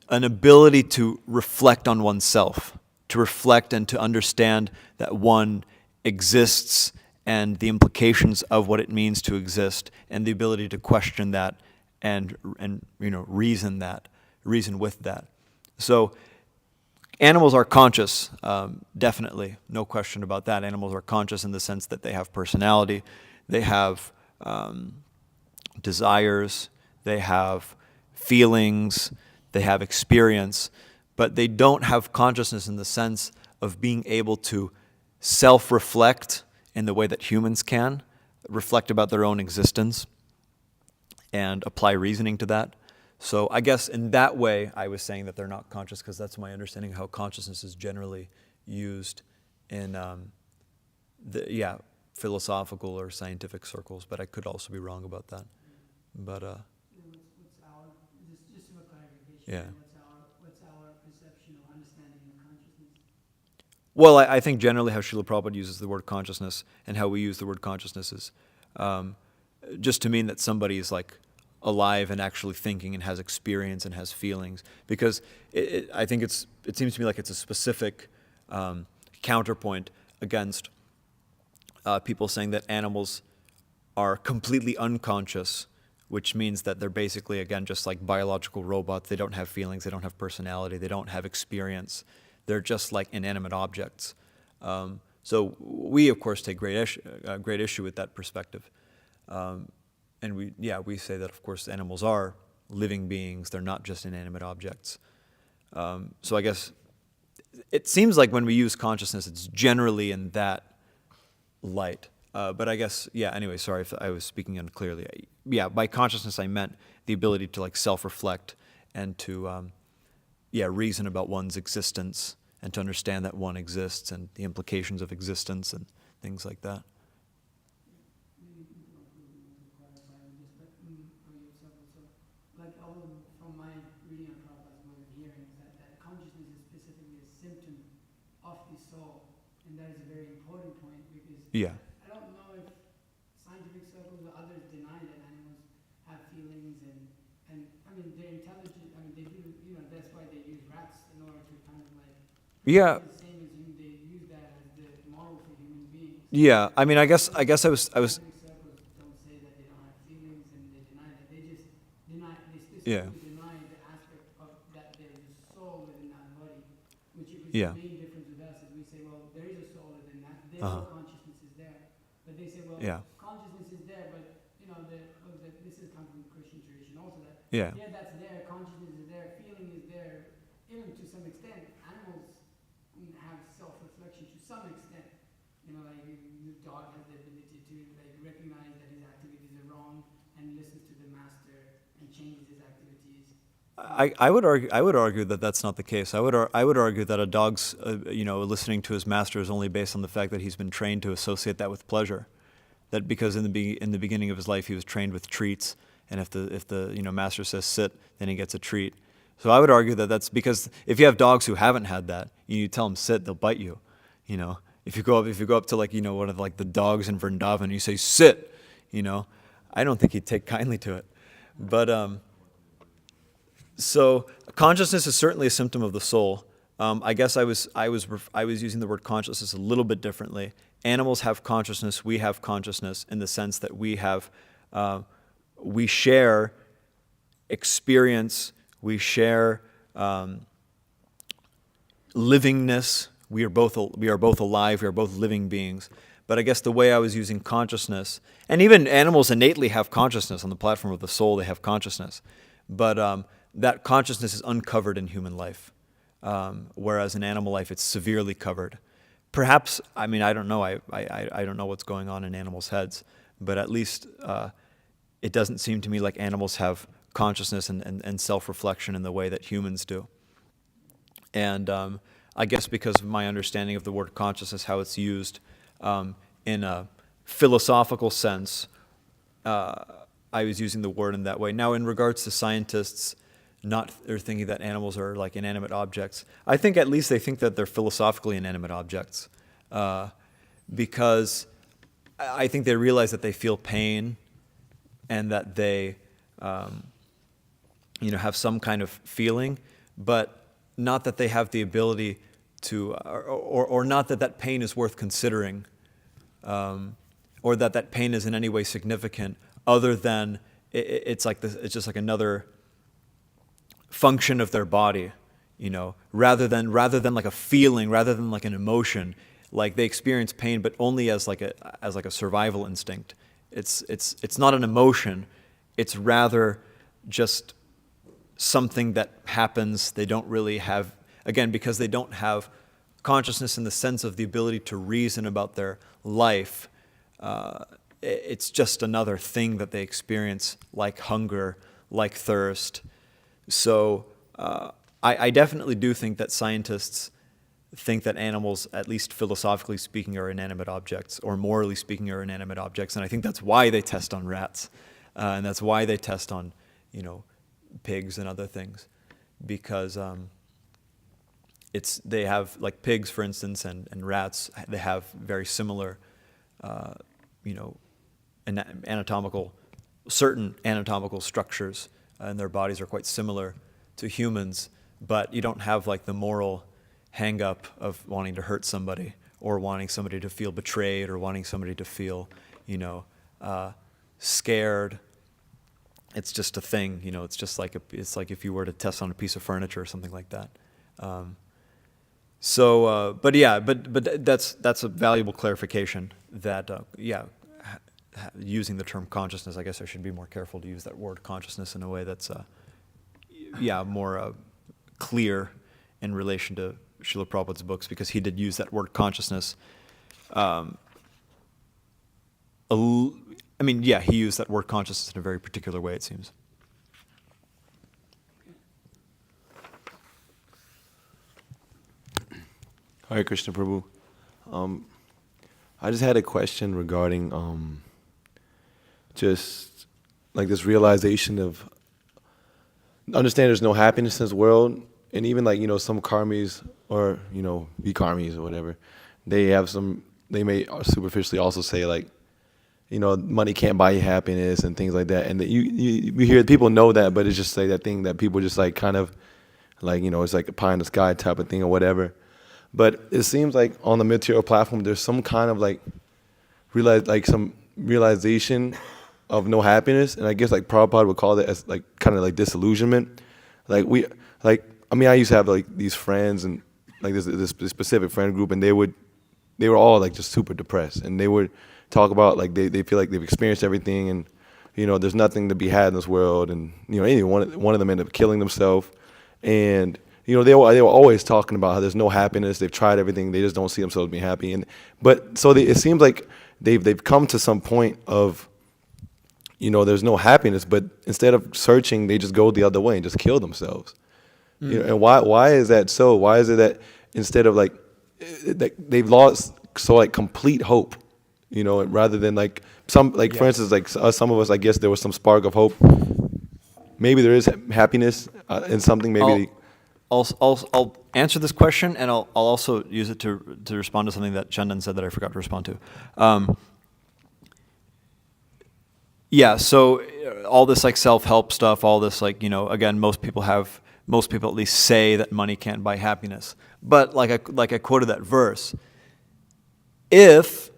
Speaker 1: an ability to reflect on oneself, to reflect and to understand that one exists and the implications of what it means to exist, and the ability to question that and reason with that. So animals are conscious, definitely, no question about that. Animals are conscious in the sense that they have personality, they have desires, they have feelings, they have experience, but they don't have consciousness in the sense of being able to self-reflect in the way that humans can, reflect about their own existence and apply reasoning to that. So I guess in that way I was saying that they're not conscious, because that's my understanding of how consciousness is generally used in philosophical or scientific circles, but I could also be wrong about that. But
Speaker 3: What's our, just for clarification,
Speaker 1: yeah.
Speaker 3: what's our perception or understanding of consciousness?
Speaker 1: Well, I think generally how Srila Prabhupada uses the word consciousness and how we use the word consciousness is just to mean that somebody is like alive and actually thinking and has experience and has feelings. Because I think it seems to me like it's a specific counterpoint against people saying that animals are completely unconscious, which means that they're basically, again, just like biological robots. They don't have feelings, they don't have personality, they don't have experience. They're just like inanimate objects. So we, of course, take great issue with that perspective. And we say that, of course, animals are living beings. They're not just inanimate objects. So I guess it seems like when we use consciousness, it's generally in that light. But I guess, anyway, sorry if I was speaking unclearly. By consciousness I meant the ability to like self-reflect and to reason about one's existence and to understand that one exists and the implications of existence and things like that.
Speaker 3: Maybe you can also clarify just for yourself also. Like, from my reading of Prabhupada's way of hearing, is that consciousness is specifically a symptom of the soul, and that is a very important point, because I don't know if scientific circles or others deny that animals have feelings and I mean they're intelligent. I mean they do. That's why they use rats in order to kind of like.
Speaker 1: Yeah.
Speaker 3: The same as they use that as the model for human beings.
Speaker 1: Yeah. I mean, I guess I was.
Speaker 3: Scientific circles don't say that they don't have feelings, and they deny that. They just deny. They specifically deny the aspect of that there is a soul within that body, which is the main difference with us. Is we say, well, there is a soul within that. Therefore, consciousness is there. But they say, well, consciousness is there, but this is coming from the Christian tradition also. That that's there. Consciousness is there. Feeling is there. Even to some extent, animals have self-reflection to some extent. Like the dog has the ability to like recognize that his activities are wrong and listens to the master and changes his activities.
Speaker 1: I would argue that that's not the case. I would argue that a dog's listening to his master is only based on the fact that he's been trained to associate that with pleasure. That because in the beginning of his life he was trained with treats, and if the master says sit, then he gets a treat. So I would argue that that's because if you have dogs who haven't had that, you tell them sit, they'll bite you. You know, if you go up to like, you know, one of like the dogs in Vrindavan, and you say sit, you know, I don't think he'd take kindly to it. But so consciousness is certainly a symptom of the soul. I guess I was using the word consciousness a little bit differently. Animals have consciousness. We have consciousness in the sense that we share experience. We share livingness. We are both alive. We are both living beings. But I guess the way I was using consciousness, and even animals innately have consciousness on the platform of the soul. They have consciousness, but that consciousness is uncovered in human life, whereas in animal life it's severely covered. Perhaps, I mean, I don't know. I don't know what's going on in animals' heads, but at least it doesn't seem to me like animals have consciousness and self-reflection in the way that humans do. And I guess because of my understanding of the word consciousness, how it's used in a philosophical sense, I was using the word in that way. Now, in regards to scientists they're thinking that animals are like inanimate objects, I think at least they think that they're philosophically inanimate objects, because I think they realize that they feel pain and that they have some kind of feeling, but not that they have the ability to, or not that pain is worth considering, or that pain is in any way significant, other than it's just like another function of their body, rather than like a feeling, rather than like an emotion. Like they experience pain, but only as like a survival instinct. It's not an emotion. It's rather just something that happens. They don't really have, again, because they don't have consciousness in the sense of the ability to reason about their life. It's just another thing that they experience, like hunger, like thirst. So I definitely do think that scientists think that animals, at least philosophically speaking, are inanimate objects, or morally speaking, are inanimate objects. And I think that's why they test on rats, and that's why they test on, pigs and other things, because they have, like pigs, for instance, and rats, they have very similar, certain anatomical structures, and their bodies are quite similar to humans, but you don't have like the moral hang-up of wanting to hurt somebody, or wanting somebody to feel betrayed, or wanting somebody to feel, scared. It's just a thing, it's just like it's like if you were to test on a piece of furniture or something like that. But that's a valuable clarification. That using the term consciousness, I guess I should be more careful to use that word consciousness in a way that's more clear in relation to Srila Prabhupada's books, because he did use that word consciousness. He used that word consciousness in a very particular way, it seems.
Speaker 2: Hare Krishna, Prabhu. I just had a question regarding just like this realization of understand there's no happiness in this world, and even like some karmis or vikarmis or whatever, they may superficially also say like money can't buy you happiness and things like that, and that you hear people know that, but it's just like that thing that people just like kind of like it's like a pie in the sky type of thing or whatever. But it seems like on the material platform there's some kind of like some realization of no happiness, and I guess like Prabhupada would call that as like kind of like disillusionment. I used to have like these friends, and like this specific friend group, and they were all like just super depressed, and they would talk about like they feel like they've experienced everything, and there's nothing to be had in this world, and one of them ended up killing themselves, and they were always talking about how there's no happiness. They've tried everything, they just don't see themselves being happy, it seems like they've come to some point of there's no happiness, but instead of searching, they just go the other way and just kill themselves. And why is that so? Why is it that instead of like they've lost complete hope, rather than like some, like for instance, like some of us, I guess there was some spark of hope maybe there is happiness in something. Maybe
Speaker 1: I'll answer this question, and I'll also use it to respond to something that Chandan said that I forgot to respond to. Yeah, so all this like self-help stuff, all this like, again, most people at least say that money can't buy happiness. But like I quoted that verse, if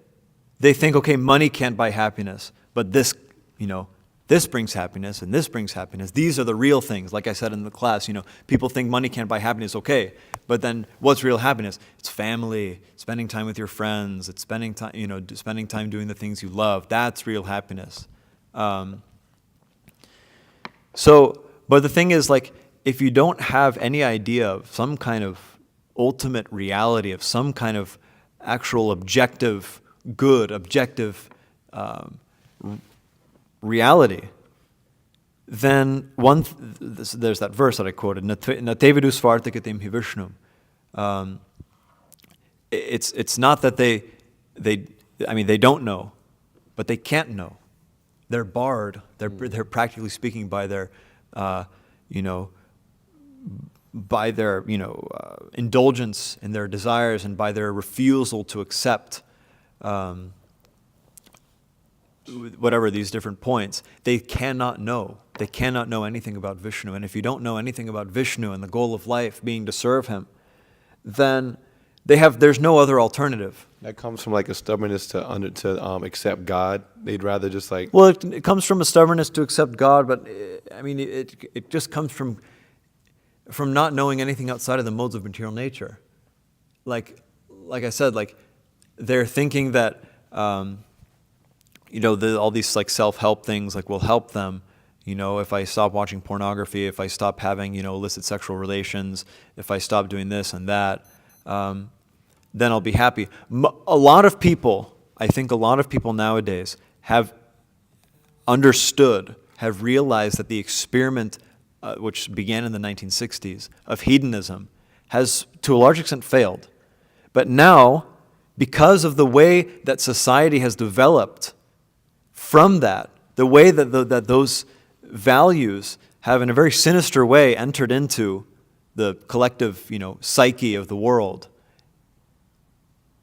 Speaker 1: they think, okay, money can't buy happiness, but this brings happiness and this brings happiness. These are the real things. Like I said in the class, people think money can't buy happiness, okay. But then what's real happiness? It's family, spending time with your friends, it's spending time doing the things you love. That's real happiness. But the thing is, like, if you don't have any idea of some kind of ultimate reality, of some kind of actual objective good, objective reality, then there's that verse that I quoted, Natevidu svartakatim hi Vishnum. It's not that they don't know, but they can't know. They're barred. They're practically speaking by their, indulgence in their desires and by their refusal to accept whatever these different points. They cannot know. They cannot know anything about Vishnu. And if you don't know anything about Vishnu and the goal of life being to serve him, then there's no other alternative.
Speaker 2: that comes from like a stubbornness to accept God. They'd rather just like.
Speaker 1: Well, it comes from a stubbornness to accept God, but it just comes from not knowing anything outside of the modes of material nature. Like I said, like they're thinking that all these like self-help things like will help them. If I stop watching pornography, if I stop having illicit sexual relations, if I stop doing this and that, then I'll be happy. A lot of people nowadays have understood, have realized that the experiment, which began in the 1960s, of hedonism, has to a large extent failed. But now, because of the way that society has developed from that, the way that those values have in a very sinister way entered into the collective, psyche of the world,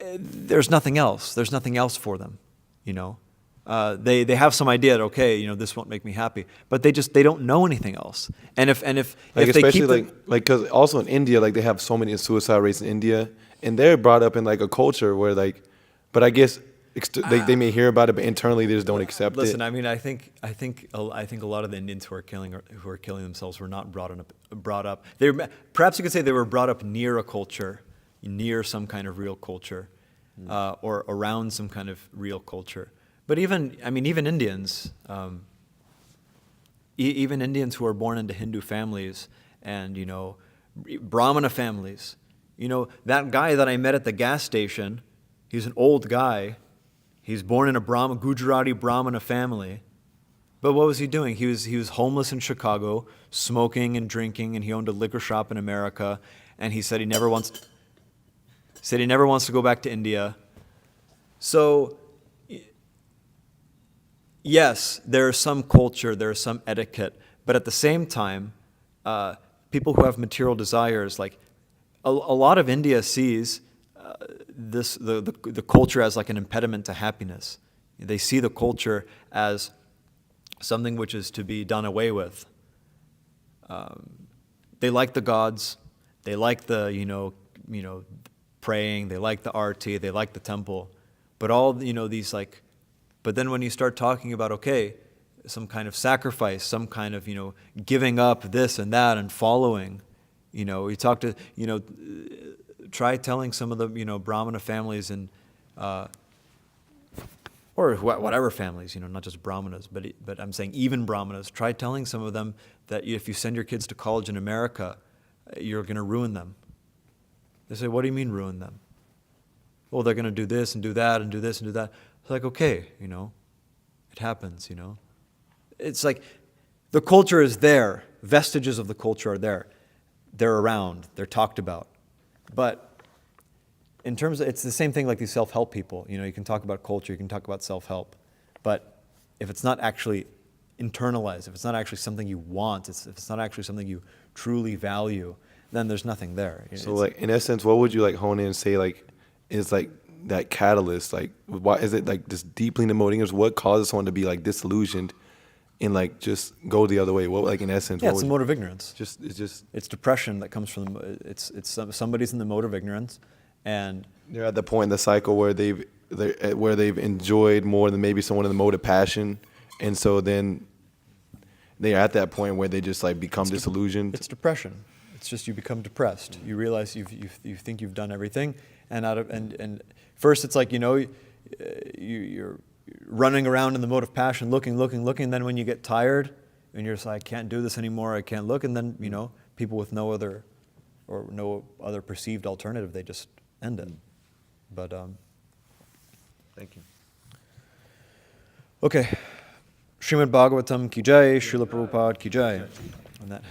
Speaker 1: there's nothing else. There's nothing else for them, They have some idea that, okay, this won't make me happy, but they don't know anything else. And if they
Speaker 2: especially
Speaker 1: keep
Speaker 2: because also in India, like they have so many suicide rates in India, and they're brought up in like a culture where like, but I guess they may hear about it, but internally they just don't accept it.
Speaker 1: Listen, I think a lot of the Indians who are killing themselves were not brought up. Perhaps you could say they were brought up near a culture, near some kind of real culture, or around some kind of real culture. But even Indians, even Indians who are born into Hindu families and Brahmana families, that guy that I met at the gas station, he's an old guy. He's born in a Gujarati Brahmana family. But what was he doing? He was homeless in Chicago, smoking and drinking, and he owned a liquor shop in America. And he said he never wants to go back to India. So, yes, there is some culture, there is some etiquette, but at the same time, people who have material desires, like a lot of India sees the culture as like an impediment to happiness. They see the culture as something which is to be done away with. They like the gods, they like the praying, they like the arti, they like the temple, but all these like. But then when you start talking about some kind of sacrifice, some kind of giving up this and that and following, you talk to try telling some of the Brahmana families and or whatever families, not just Brahmanas, but I'm saying even Brahmanas. Try telling some of them that if you send your kids to college in America, you're going to ruin them. They say, "What do you mean ruin them?" Well, they're going to do this and do that and do this and do that. It's like, okay, it happens, It's like the culture is there. Vestiges of the culture are there. They're around. They're talked about. But in terms of, it's the same thing like these self-help people. You can talk about culture, you can talk about self-help. But if it's not actually internalize, if it's not actually something you want, if it's not actually something you truly value, then there's nothing there.
Speaker 2: So like in essence, what would you like hone in and say like is like that catalyst? Like why is it like just deeply in the motive ignorance? What causes someone to be like disillusioned and like just go the other way? What like in essence?
Speaker 1: Yeah,
Speaker 2: what
Speaker 1: it's the
Speaker 2: would
Speaker 1: mode of ignorance. It's depression that comes from somebody's in the mode of ignorance, and
Speaker 2: they're at the point in the cycle where they've enjoyed more than maybe someone in the mode of passion, and so then they're at that point where they just like become disillusioned.
Speaker 1: It's depression. It's just you become depressed. You realize you think you've done everything, and first it's like you're running around in the mode of passion, looking, and then when you get tired and you're just like, I can't do this anymore, I can't look, and then people with no other perceived alternative, they just end it. But
Speaker 2: Thank you.
Speaker 1: okay, Srimad Bhagavatam ki jai, Srila Prabhupada ki jai. And that